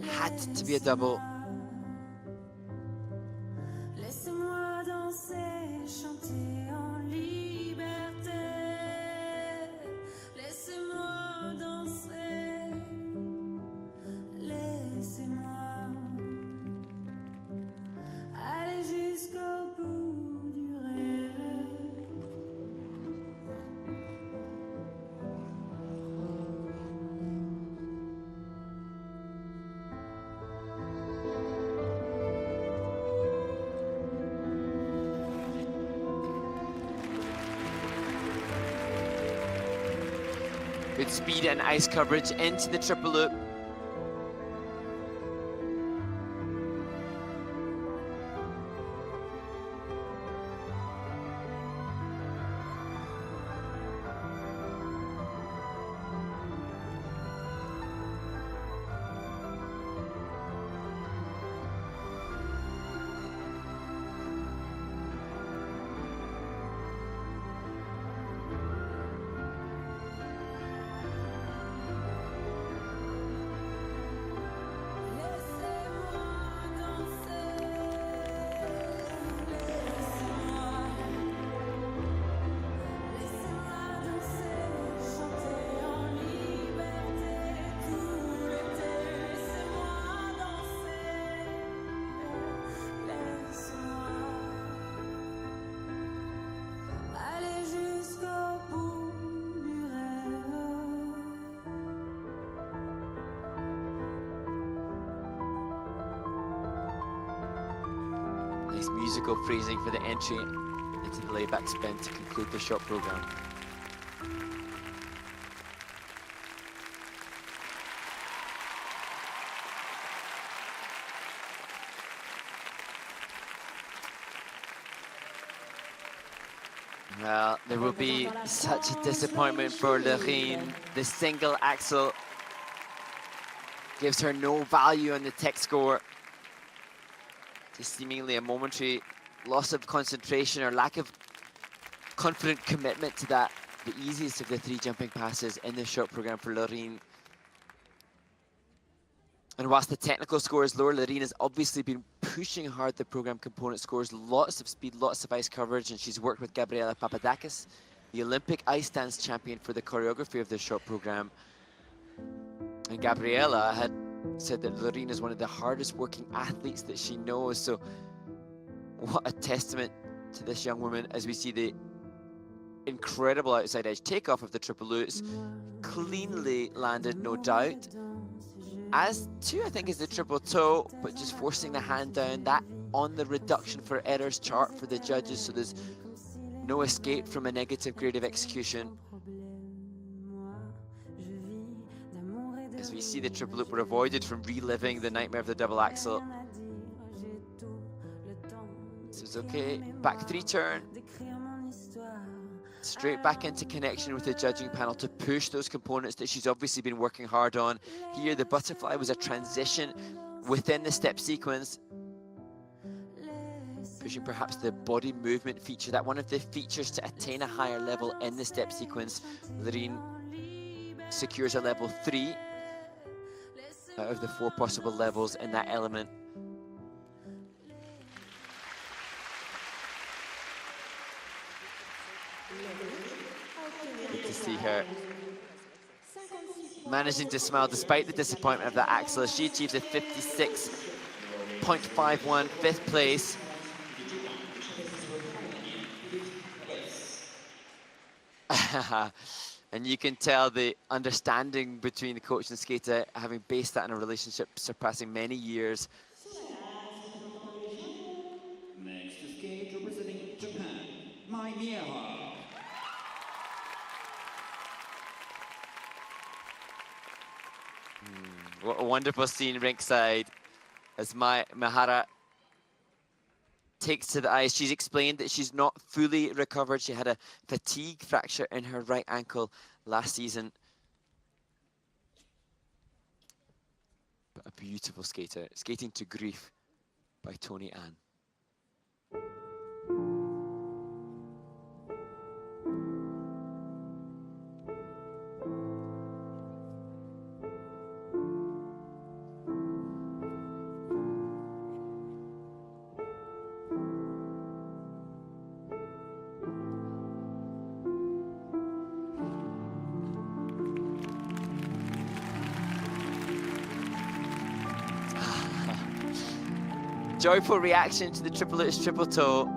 had to be a double. Laissez-moi danser, chanter en liberté. Laissez-moi danser. Laissez-moi aller jusqu'au bout du rêve. Good speed and ice coverage into the triple loop. Nice musical phrasing for the entry into the layback spin to conclude the short program. Well, there will be such a disappointment for Lorraine. The single axle gives her no value on the tech score. Just seemingly a momentary loss of concentration or lack of confident commitment to that, the easiest of the 3 jumping passes in the short program for Lorraine. And whilst the technical score is lower, Lorraine has obviously been pushing hard the program component scores, lots of speed, lots of ice coverage, and she's worked with Gabriela Papadakis, the Olympic ice dance champion, for the choreography of the short program. And Gabriela had said that Lorraine is one of the hardest working athletes that she knows, so what a testament to this young woman as we see the incredible outside edge takeoff of the triple lutz, cleanly landed, no doubt. As too, I think, is the triple toe, but just forcing the hand down, that on the reduction for errors chart for the judges, so there's no escape from a negative grade of execution. As we see the triple loop were avoided from reliving the nightmare of the double axel. This is okay, back 3 turn. Straight back into connection with the judging panel to push those components that she's obviously been working hard on. Here, the butterfly was a transition within the step sequence, pushing perhaps the body movement feature, that one of the features to attain a higher level in the step sequence. Lorraine secures a level 3 out of the 4 possible levels in that element. Good to see her managing to smile despite the disappointment of that axel. She achieves a 56.51, fifth place. And you can tell the understanding between the coach and skater, having based that in a relationship surpassing many years. Next to skate, representing Japan, Mai Miyahara. What a wonderful scene ringside as Mihara takes to the ice. She's explained that she's not fully recovered. She had a fatigue fracture in her right ankle last season. But a beautiful skater, skating to grief by Tony Ann. Joyful reaction to the triple H triple toe.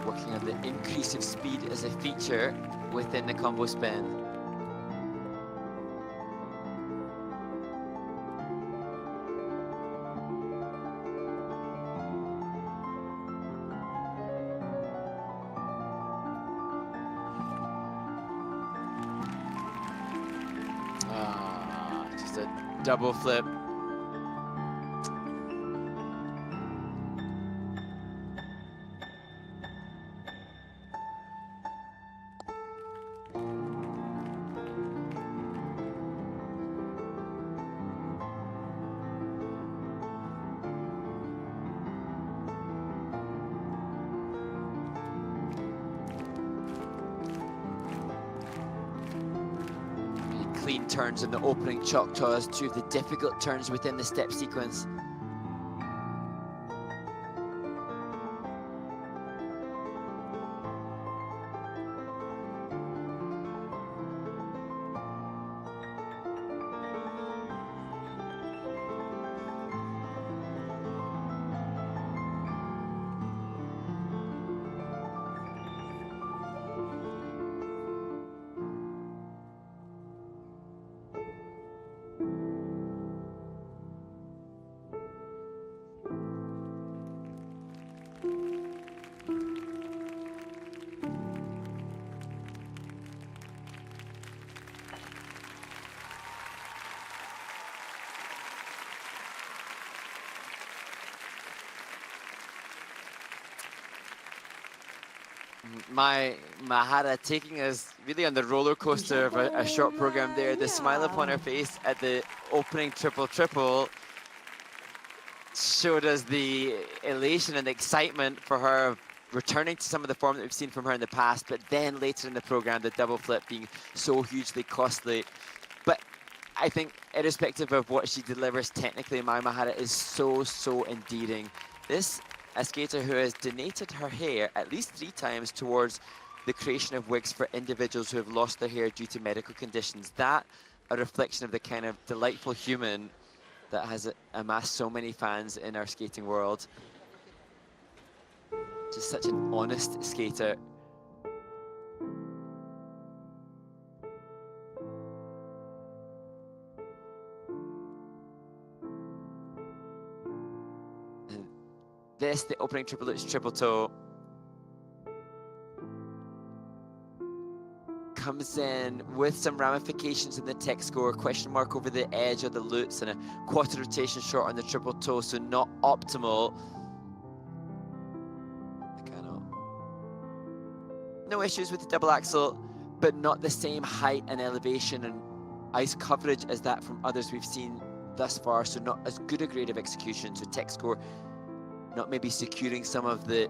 Working on the increase of speed as a feature within the combo spin. Just a double flip. Clean turns in the opening Choctaws, two of the difficult turns within the step sequence. Mihara taking us really on the roller coaster of a short program there. The smile upon her face at the opening triple showed us the elation and the excitement for her of returning to some of the form that we've seen from her in the past, but then later in the program, the double flip being so hugely costly. But I think irrespective of what she delivers technically, Mihara is so endearing. This, a skater who has donated her hair at least 3 times towards the creation of wigs for individuals who have lost their hair due to medical conditions. That, a reflection of the kind of delightful human that has amassed so many fans in our skating world. Just such an honest skater. And this, the opening triple H triple toe. comes in with some ramifications in the tech score, question mark over the edge of the lutz, and a quarter rotation short on the triple toe, so not optimal. I cannot. No issues with the double axel, but not the same height and elevation and ice coverage as that from others we've seen thus far, so not as good a grade of execution. So tech score not maybe securing some of the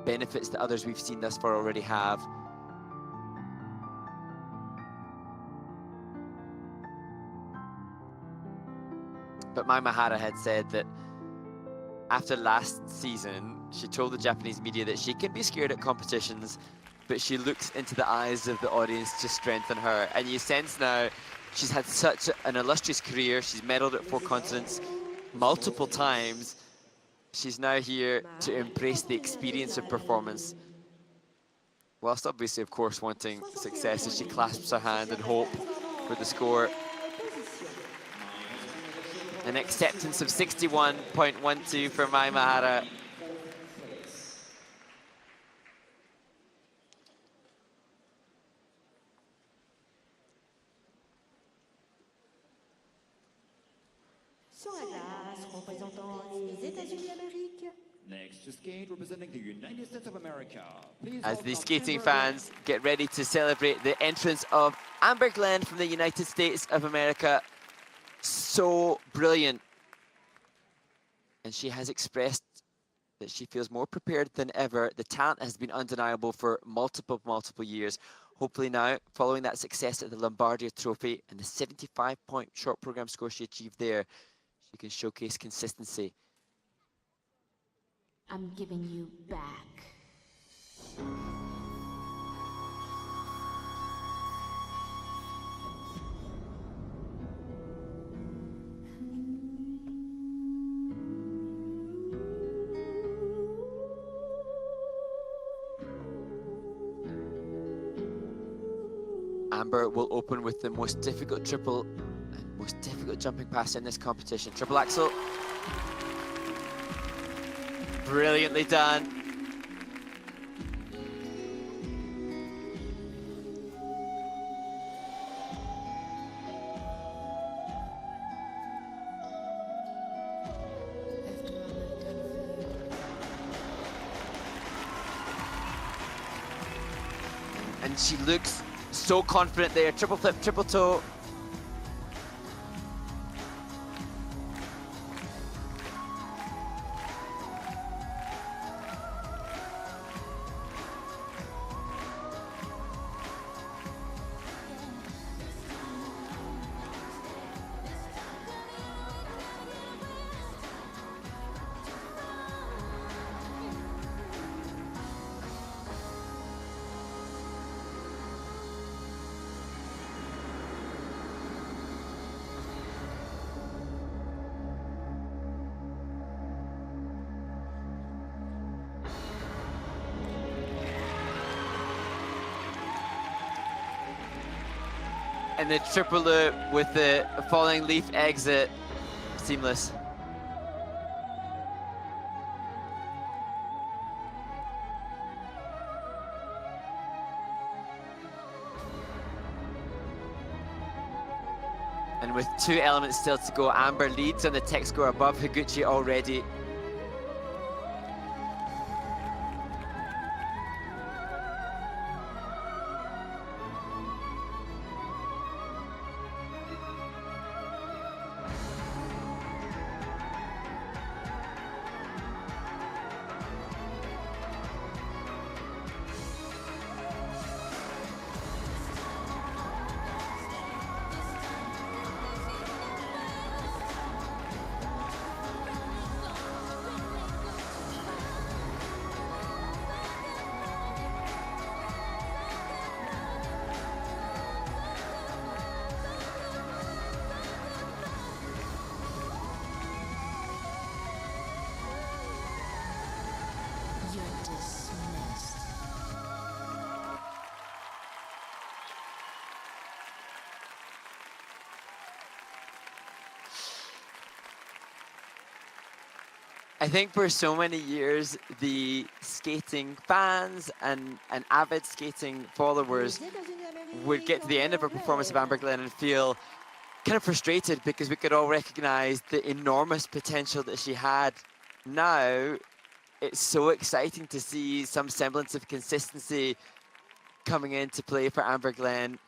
benefits that others we've seen thus far already have. But Mai Mahara had said that after last season, she told the Japanese media that she can be scared at competitions, but she looks into the eyes of the audience to strengthen her. And you sense now she's had such an illustrious career. She's medaled at 4 continents multiple times. She's now here to embrace the experience of performance, whilst obviously, of course, wanting success as she clasps her hand in hope for the score. An acceptance of 61.12 for Mai Mahara. Sur la glace, représentant les États-Unis d'Amérique. Next to skate, representing the United States of America. Please As the welcome skating Amber fans get ready to celebrate the entrance of Amber Glenn from the United States of America. So brilliant. And she has expressed that she feels more prepared than ever. The talent has been undeniable for multiple years. Hopefully now, following that success at the Lombardia Trophy and the 75-point short program score she achieved there, she can showcase consistency. I'm giving you back. Amber will open with the most difficult triple and most difficult jumping pass in this competition. Triple axel. Brilliantly done. And she looks so confident there. Triple flip, triple toe. And the triple loop with the falling leaf exit, seamless. And with 2 elements still to go, Amber leads on the tech score above Higuchi already. I think for so many years, the skating fans and avid skating followers would get to the end of her performance of Amber Glenn and feel kind of frustrated because we could all recognize the enormous potential that she had. Now, it's so exciting to see some semblance of consistency coming into play for Amber Glenn.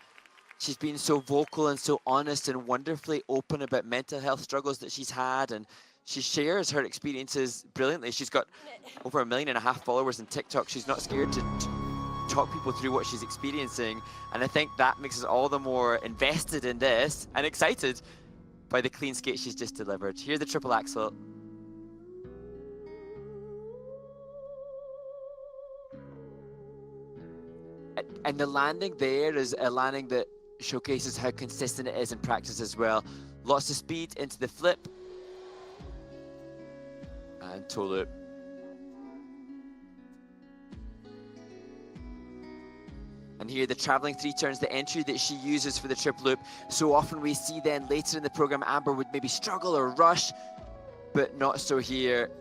She's been so vocal and so honest and wonderfully open about mental health struggles that she's had, and she shares her experiences brilliantly. She's got over 1.5 million followers on TikTok. She's not scared to talk people through what she's experiencing, and I think that makes us all the more invested in this and excited by the clean skate she's just delivered. Here's the triple axel. And the landing there is a landing that showcases how consistent it is in practice as well. Lots of speed into the flip. And toe loop. And here the traveling three turns, the entry that she uses for the triple loop. So often we see then later in the program, Amber would maybe struggle or rush, but not so here.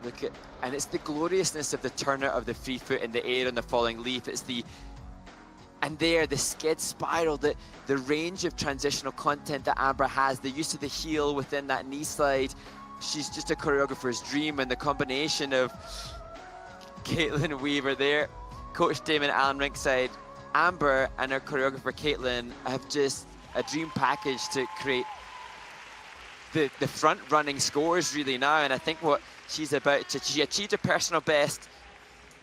Look at, and it's the gloriousness of the turnout of the free foot in the air and the falling leaf. It's the, and there, the skid spiral, the range of transitional content that Amber has, the use of the heel within that knee slide. She's just a choreographer's dream, and the combination of Caitlin Weaver there, Coach Damon Allen ringside, Amber and her choreographer Caitlin have just a dream package to create the front running scores really now. And I think what she's about to, she achieved a personal best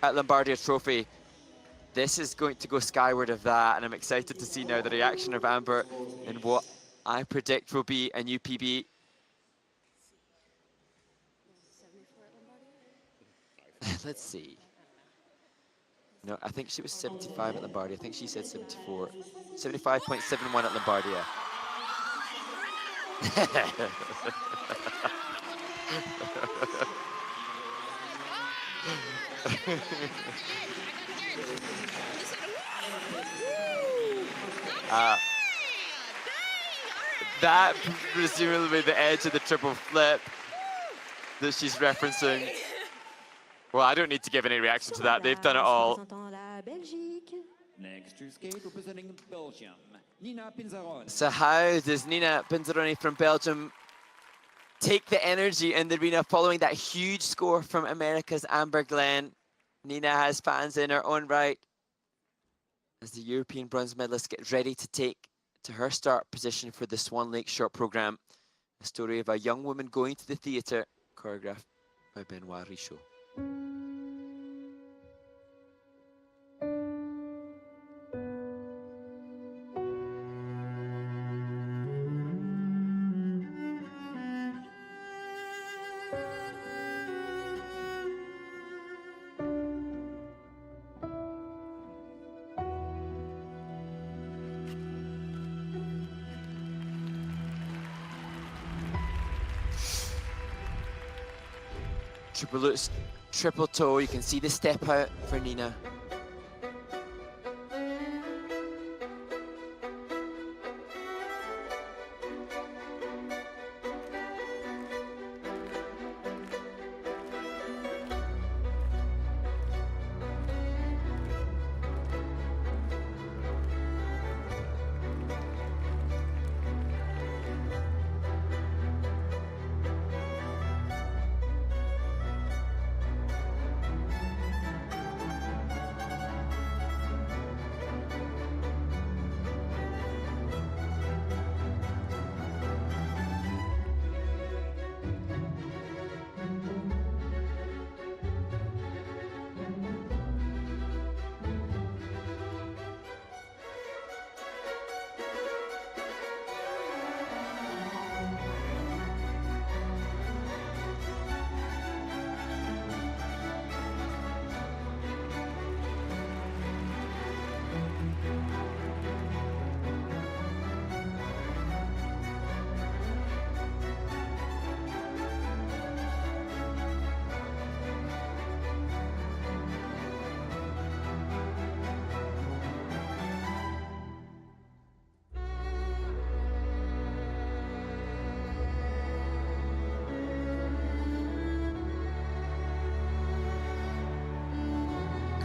at Lombardia Trophy. This is going to go skyward of that, and I'm excited to see now the reaction of Amber and what I predict will be a new PB. Let's see. No, I think she was 75 at Lombardia. I think she said 74. 75.71 at Lombardia. That presumably the edge of the triple flip that she's referencing. Well, I don't need to give any reaction to that. They've done it all. Next to skate representing Belgium, Nina Pinzaroni. So how does Nina Pinzaroni from Belgium take the energy in the arena following that huge score from America's Amber Glenn? Nina has fans in her own right as the European bronze medalist gets ready to take to her start position for the Swan Lake short program. A story of a young woman going to the theatre, choreographed by Benoit Richaud. Triple loops, triple toe. You can see the step out for Nina.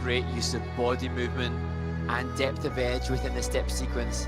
Great use of body movement and depth of edge within the step sequence.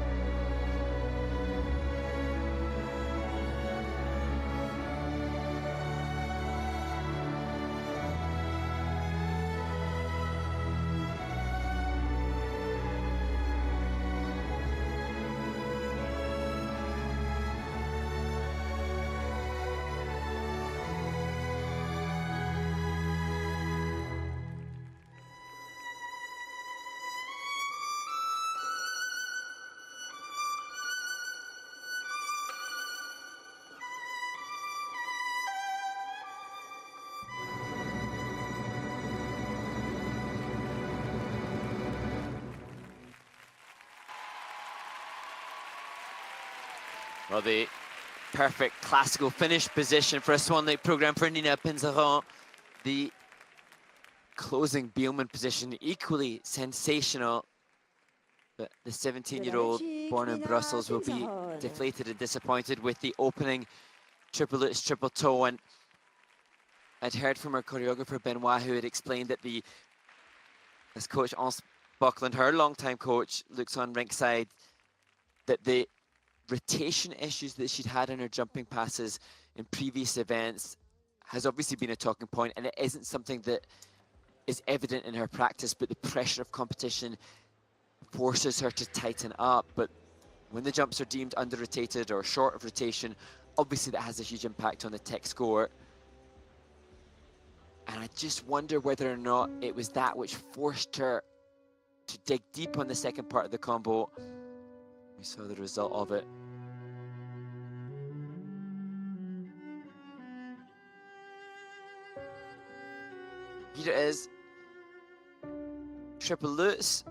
Well, the perfect classical finish position for a Swan Lake program for Nina Pinzeron. The closing Bielmann position, equally sensational. But the 17-year-old born in Brussels will be deflated and disappointed with the opening triple lutz, triple toe. And I'd heard from her choreographer, Benoit, who had explained that as coach Ans Buckland, her longtime coach, looks on rinkside, that the rotation issues that she'd had in her jumping passes in previous events has obviously been a talking point, and it isn't something that is evident in her practice, but the pressure of competition forces her to tighten up. But when the jumps are deemed under-rotated or short of rotation, obviously that has a huge impact on the tech score. And I just wonder whether or not it was that which forced her to dig deep on the second part of the combo. We saw the result of it. Here it is. Triple lutz.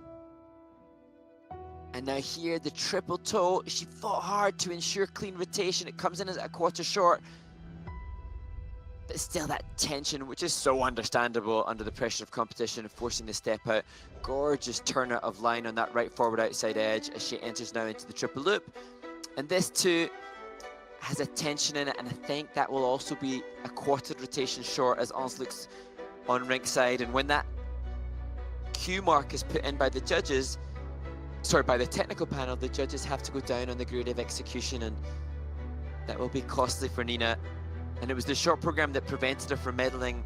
And now here, the triple toe. She fought hard to ensure clean rotation. It comes in as a quarter short. But still that tension, which is so understandable under the pressure of competition, forcing the step out. Gorgeous turn out of line on that right forward outside edge as she enters now into the triple loop. And this too has a tension in it, and I think that will also be a quarter rotation short as Ans looks on rinkside. And when that cue mark is put in by the judges, sorry, by the technical panel, the judges have to go down on the grade of execution, and that will be costly for Nina. And it was the short program that prevented her from medaling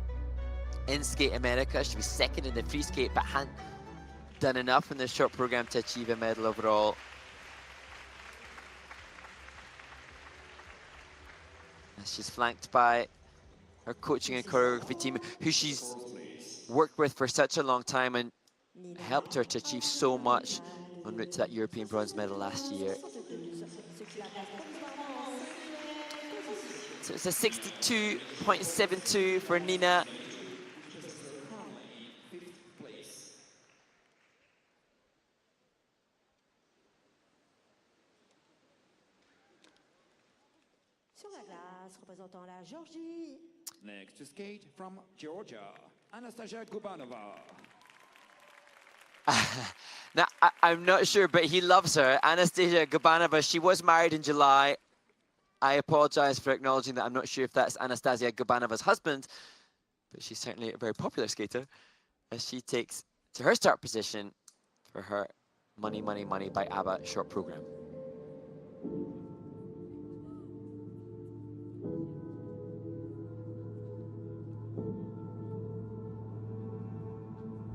in Skate America. She was second in the free skate, but hadn't done enough in the short program to achieve a medal overall. And she's flanked by her coaching and choreography team, who she's worked with for such a long time and helped her to achieve so much en route to that European bronze medal last year. So it's a 62.72 for Nina. Sur la glace, représentant la Géorgie. Next to skate from Georgia, Anastasia Gubanova. Now, I'm not sure, but he loves her. Anastasia Gubanova, she was married in July. I apologize for acknowledging that I'm not sure if that's Anastasia Gubanova's husband, but she's certainly a very popular skater as she takes to her start position for her Money, Money, Money by ABBA short program.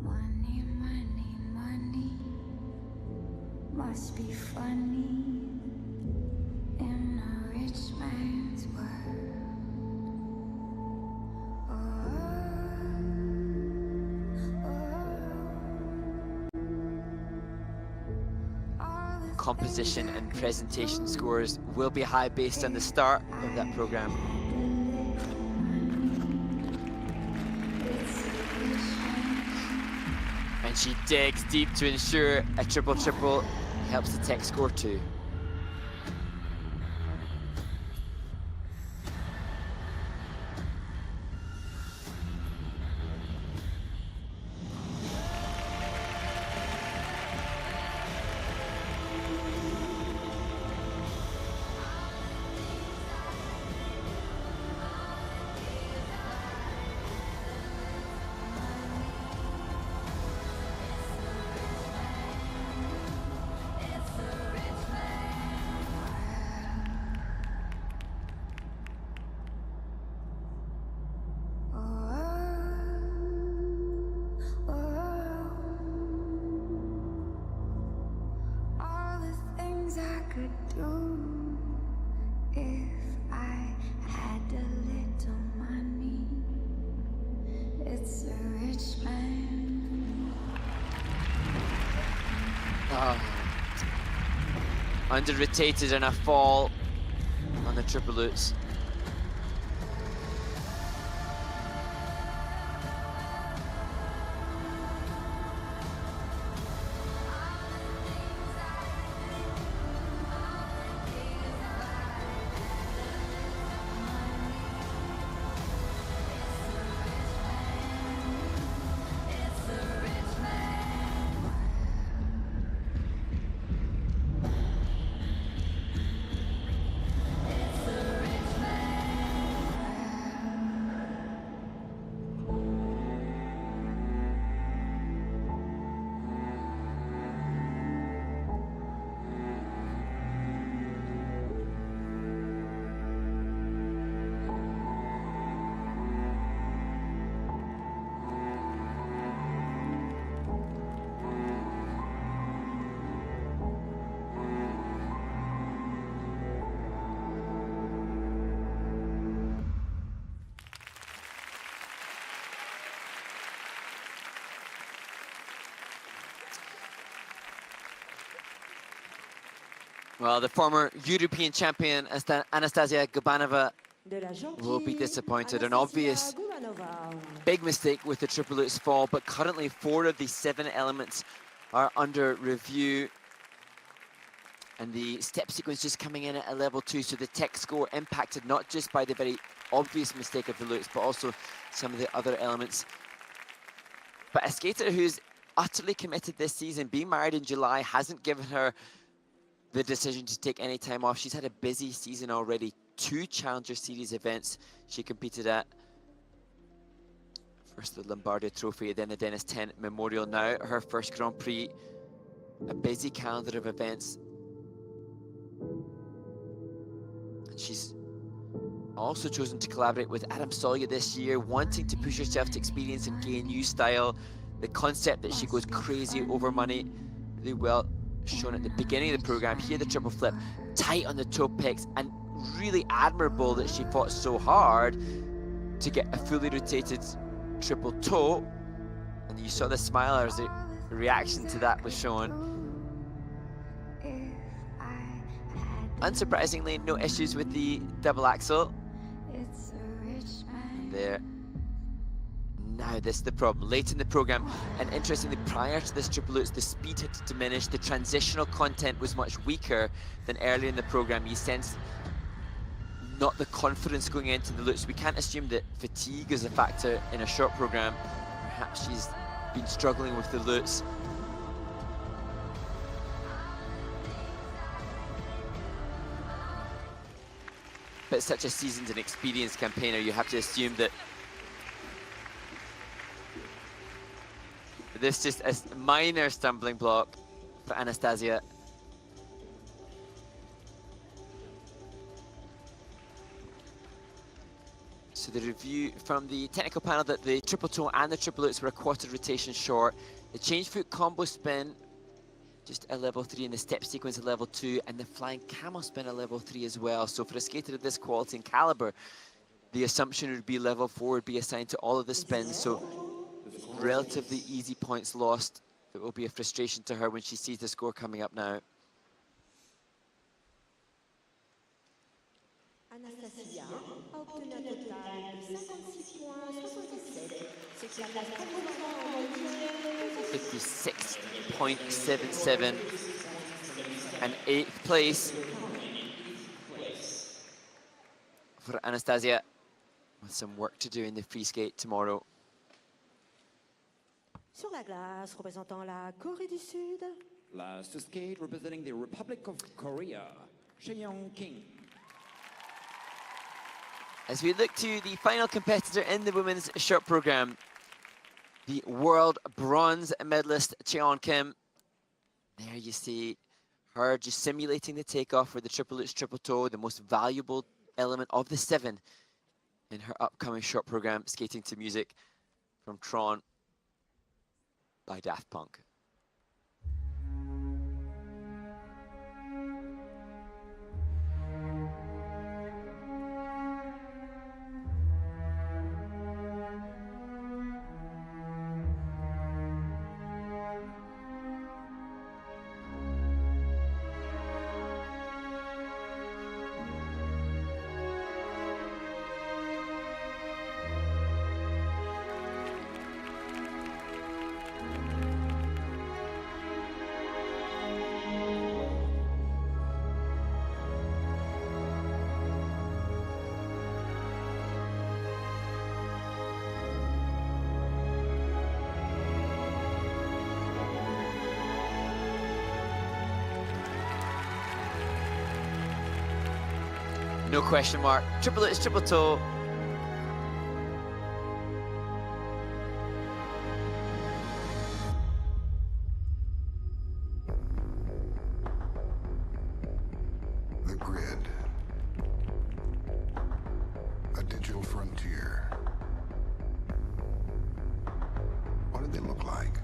Money, money, money must be funny in a rich man's world. Composition and presentation scores will be high based on the start of that program. And she digs deep to ensure a triple-triple helps the tech score too. things I could do if I had a little money. It's a rich man. Under-rotated and a fall on the triple lutz. Well, the former European champion Anastasia Gubanova De la Georgie, will be disappointed. An Anastasia obvious Gubanova. big mistake with the triple lutz fall, but currently 4 of the 7 elements are under review. And the step sequence just coming in at a level 2, so the tech score impacted not just by the very obvious mistake of the lutz, but also some of the other elements. But a skater who's utterly committed this season, being married in July, hasn't given her the decision to take any time off. She's had a busy season already. 2 Challenger Series events she competed at. First the Lombardia Trophy, then the Dennis Tennant Memorial. Now her first Grand Prix. A busy calendar of events. And she's also chosen to collaborate with Adam Sawyer this year, wanting to push herself to experience and gain new style. The concept that she goes crazy over money, really well shown at the beginning of the program. Here the triple flip, tight on the toe picks, and really admirable that she fought so hard to get a fully rotated triple toe. And you saw the smile as the reaction to that was shown. Unsurprisingly, no issues with the double axel. And there. Now this is the problem. Late in the program, and interestingly, prior to this triple lutz, the speed had diminished. The transitional content was much weaker than earlier in the program. You sense not the confidence going into the lutz. We can't assume that fatigue is a factor in a short program. Perhaps she's been struggling with the lutz. But such a seasoned and experienced campaigner, you have to assume that this is just a minor stumbling block for Anastasia. So the review from the technical panel that the triple toe and the triple lutz were a quarter rotation short. The change foot combo spin, just a level 3, and the step sequence a level 2, and the flying camel spin a level 3 as well. So for a skater of this quality and caliber, the assumption would be level 4 would be assigned to all of the spins. So relatively easy points lost. It will be a frustration to her when she sees the score coming up now. Anastasia a obtenu un total de 56 points, 77. C'est que la place pour 56.77 and 8th place for Anastasia, with some work to do in the free skate tomorrow. Sur la glace, représentant la Corée du Sud. Last to skate, representing the Republic of Korea, Cheon King. As we look to the final competitor in the women's short program, the world bronze medalist Cheon Kim. There you see her just simulating the takeoff for the triple lutz triple toe, the most valuable element of the 7 in her upcoming short program, skating to music from Tron by Daft Punk. No question mark. Triple Lutz, triple toe. The grid. A digital frontier. What did they look like?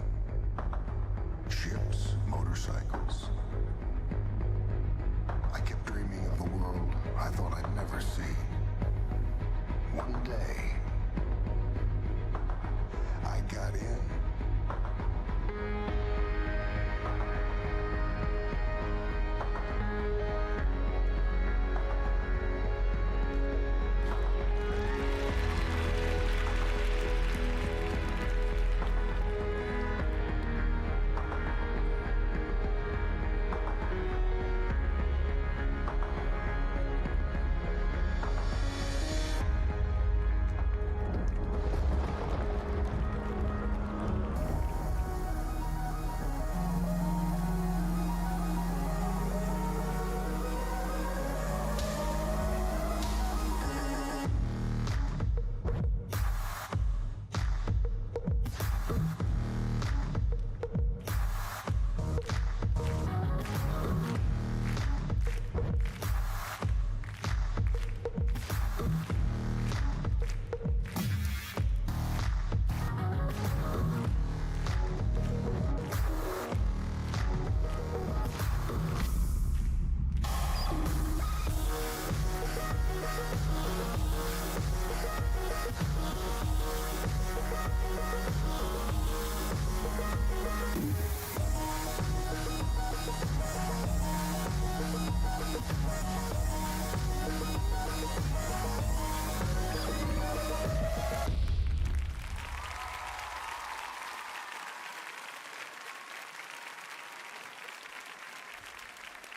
Ships, motorcycles. I kept dreaming of a world I thought I'd never see. One day, I got in.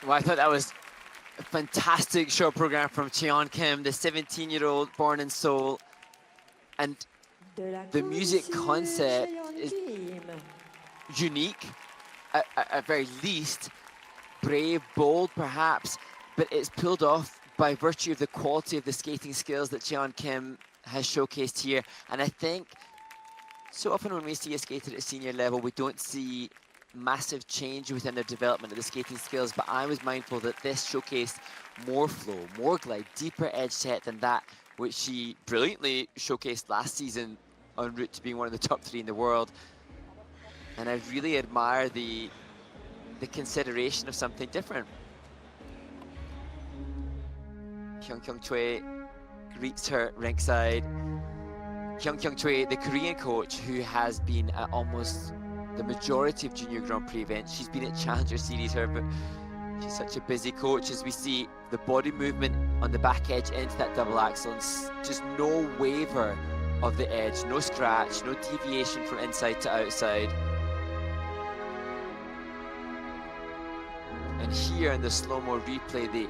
Well, I thought that was a fantastic show program from Cheon Kim, the 17-year-old born in Seoul. And the music concept is unique, at very least, brave, bold perhaps, but it's pulled off by virtue of the quality of the skating skills that Cheon Kim has showcased here. And I think so often when we see a skater at a senior level, we don't see massive change within their development of the skating skills, but I was mindful that this showcased more flow, more glide, deeper edge set than that which she brilliantly showcased last season en route to being one of the top 3 in the world. And I really admire the consideration of something different. Hyung Kyung Choi greets her ringside. Hyung Kyung Choi, the Korean coach who has been at almost the majority of Junior Grand Prix events. She's been at Challenger Series, but she's such a busy coach. As we see the body movement on the back edge into that double axel, and just no waver of the edge, no scratch, no deviation from inside to outside. And here in the slow-mo replay, the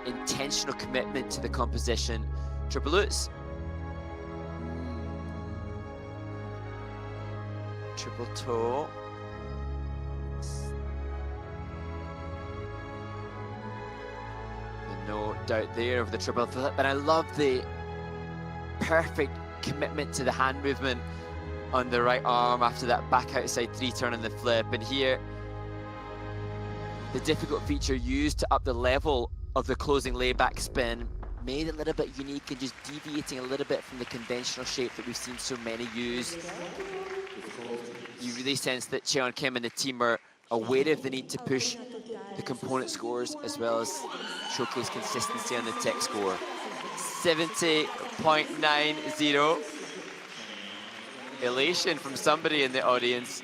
intentional commitment to the composition. Triple Lutz. Triple toe. No doubt there of the triple flip, but I love the perfect commitment to the hand movement on the right arm after that back outside 3 turn on the flip. And here, the difficult feature used to up the level of the closing layback spin, made a little bit unique and just deviating a little bit from the conventional shape that we've seen so many use. You really sense that Cheon Kim and the team are aware of the need to push the component scores as well as showcase consistency on the tech score. 70.90. Elation from somebody in the audience.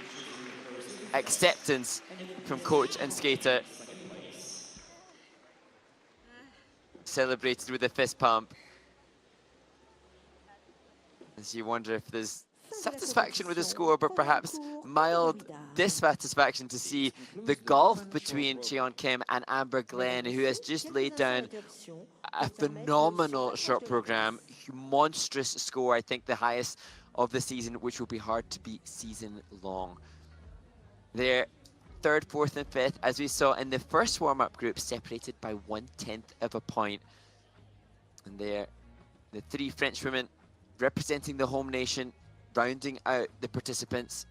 Acceptance from coach and skater. Celebrated with a fist pump. As you wonder if there's satisfaction with the score, but perhaps mild dissatisfaction to see the gulf between Cheon Kim and Amber Glenn, who has just laid down a phenomenal short program, monstrous score, I think the highest of the season, which will be hard to beat season long. They're 3rd, 4th, and 5th, as we saw in the first warm-up group, separated by 1/10 of a point. And there, the three French women representing the home nation, rounding out the participants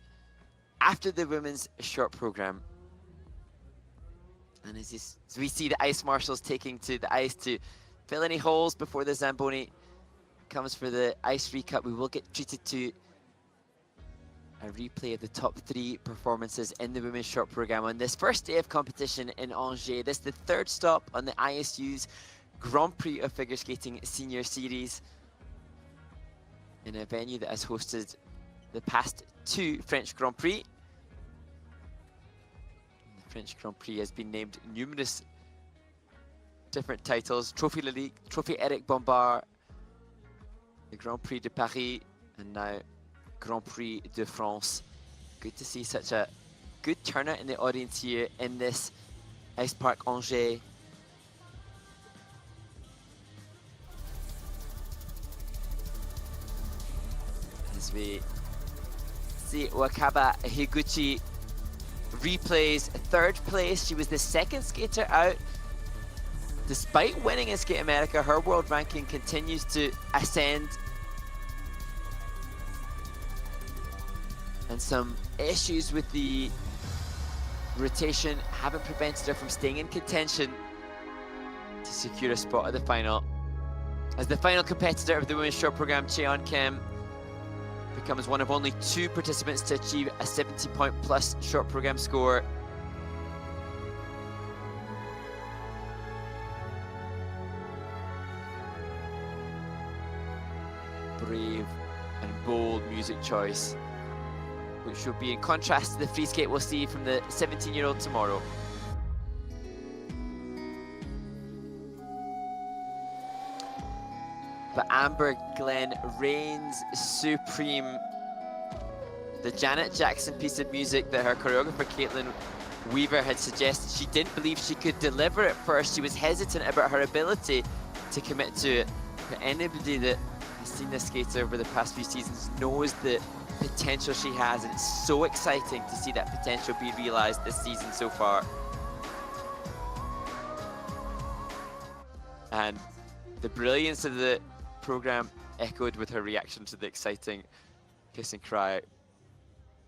after the women's short program. And as we see the ice marshals taking to the ice to fill any holes before the Zamboni comes for the ice recut, we will get treated to a replay of the top three performances in the women's short program on this first day of competition in Angers. This is the third stop on the ISU's Grand Prix of Figure Skating Senior Series, in a venue that has hosted the past two French Grand Prix. The French Grand Prix has been named numerous different titles: Trophy La Ligue, Trophy Eric Bombard, the Grand Prix de Paris, and now Grand Prix de France. Good to see such a good turnout in the audience here in this Ice Park Angers. As we see Wakaba Higuchi replays third place. She was the second skater out. Despite winning in Skate America, her world ranking continues to ascend. And some issues with the rotation haven't prevented her from staying in contention to secure a spot at the final. As the final competitor of the women's short program, Cheon Kim becomes one of only two participants to achieve a 70-point plus short program score. Brave and bold music choice, which will be in contrast to the free skate we'll see from the 17-year-old tomorrow. But Amber Glenn reigns supreme. The Janet Jackson piece of music that her choreographer Caitlin Weaver had suggested she didn't believe she could deliver at first. She was hesitant about her ability to commit to it. But anybody that has seen this skater over the past few seasons knows the potential she has, and it's so exciting to see that potential be realized this season so far. And the brilliance of the program echoed with her reaction to the exciting kiss and cry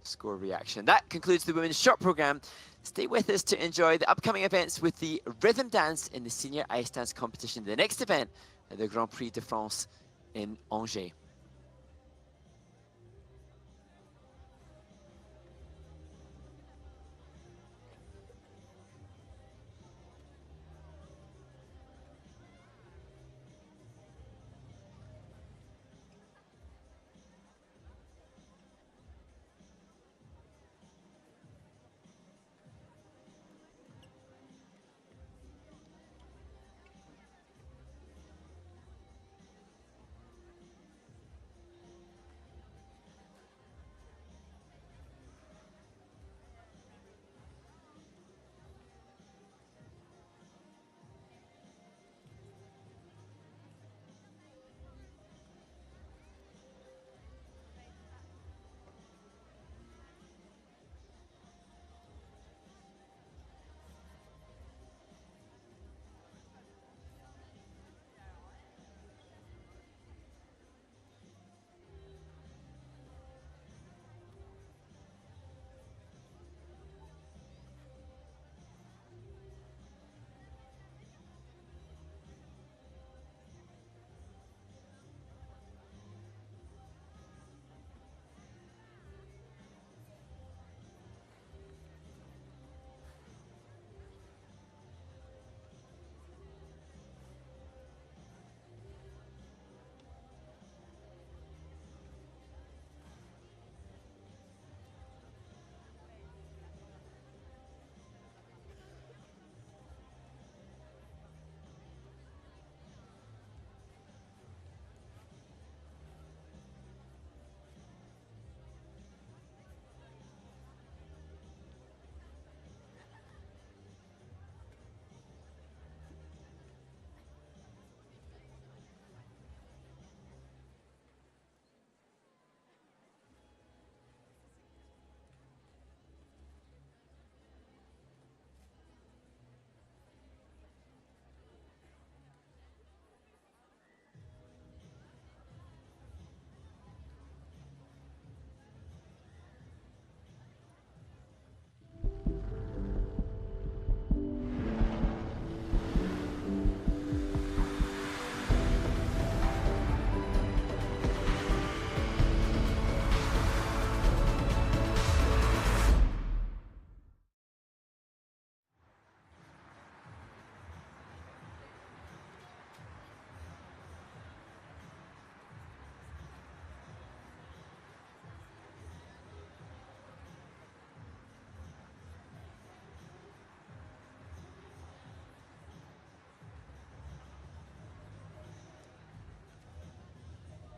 score reaction. That concludes the women's short program. Stay with us to enjoy the upcoming events with the rhythm dance in the senior ice dance competition, the next event at the Grand Prix de France in Angers.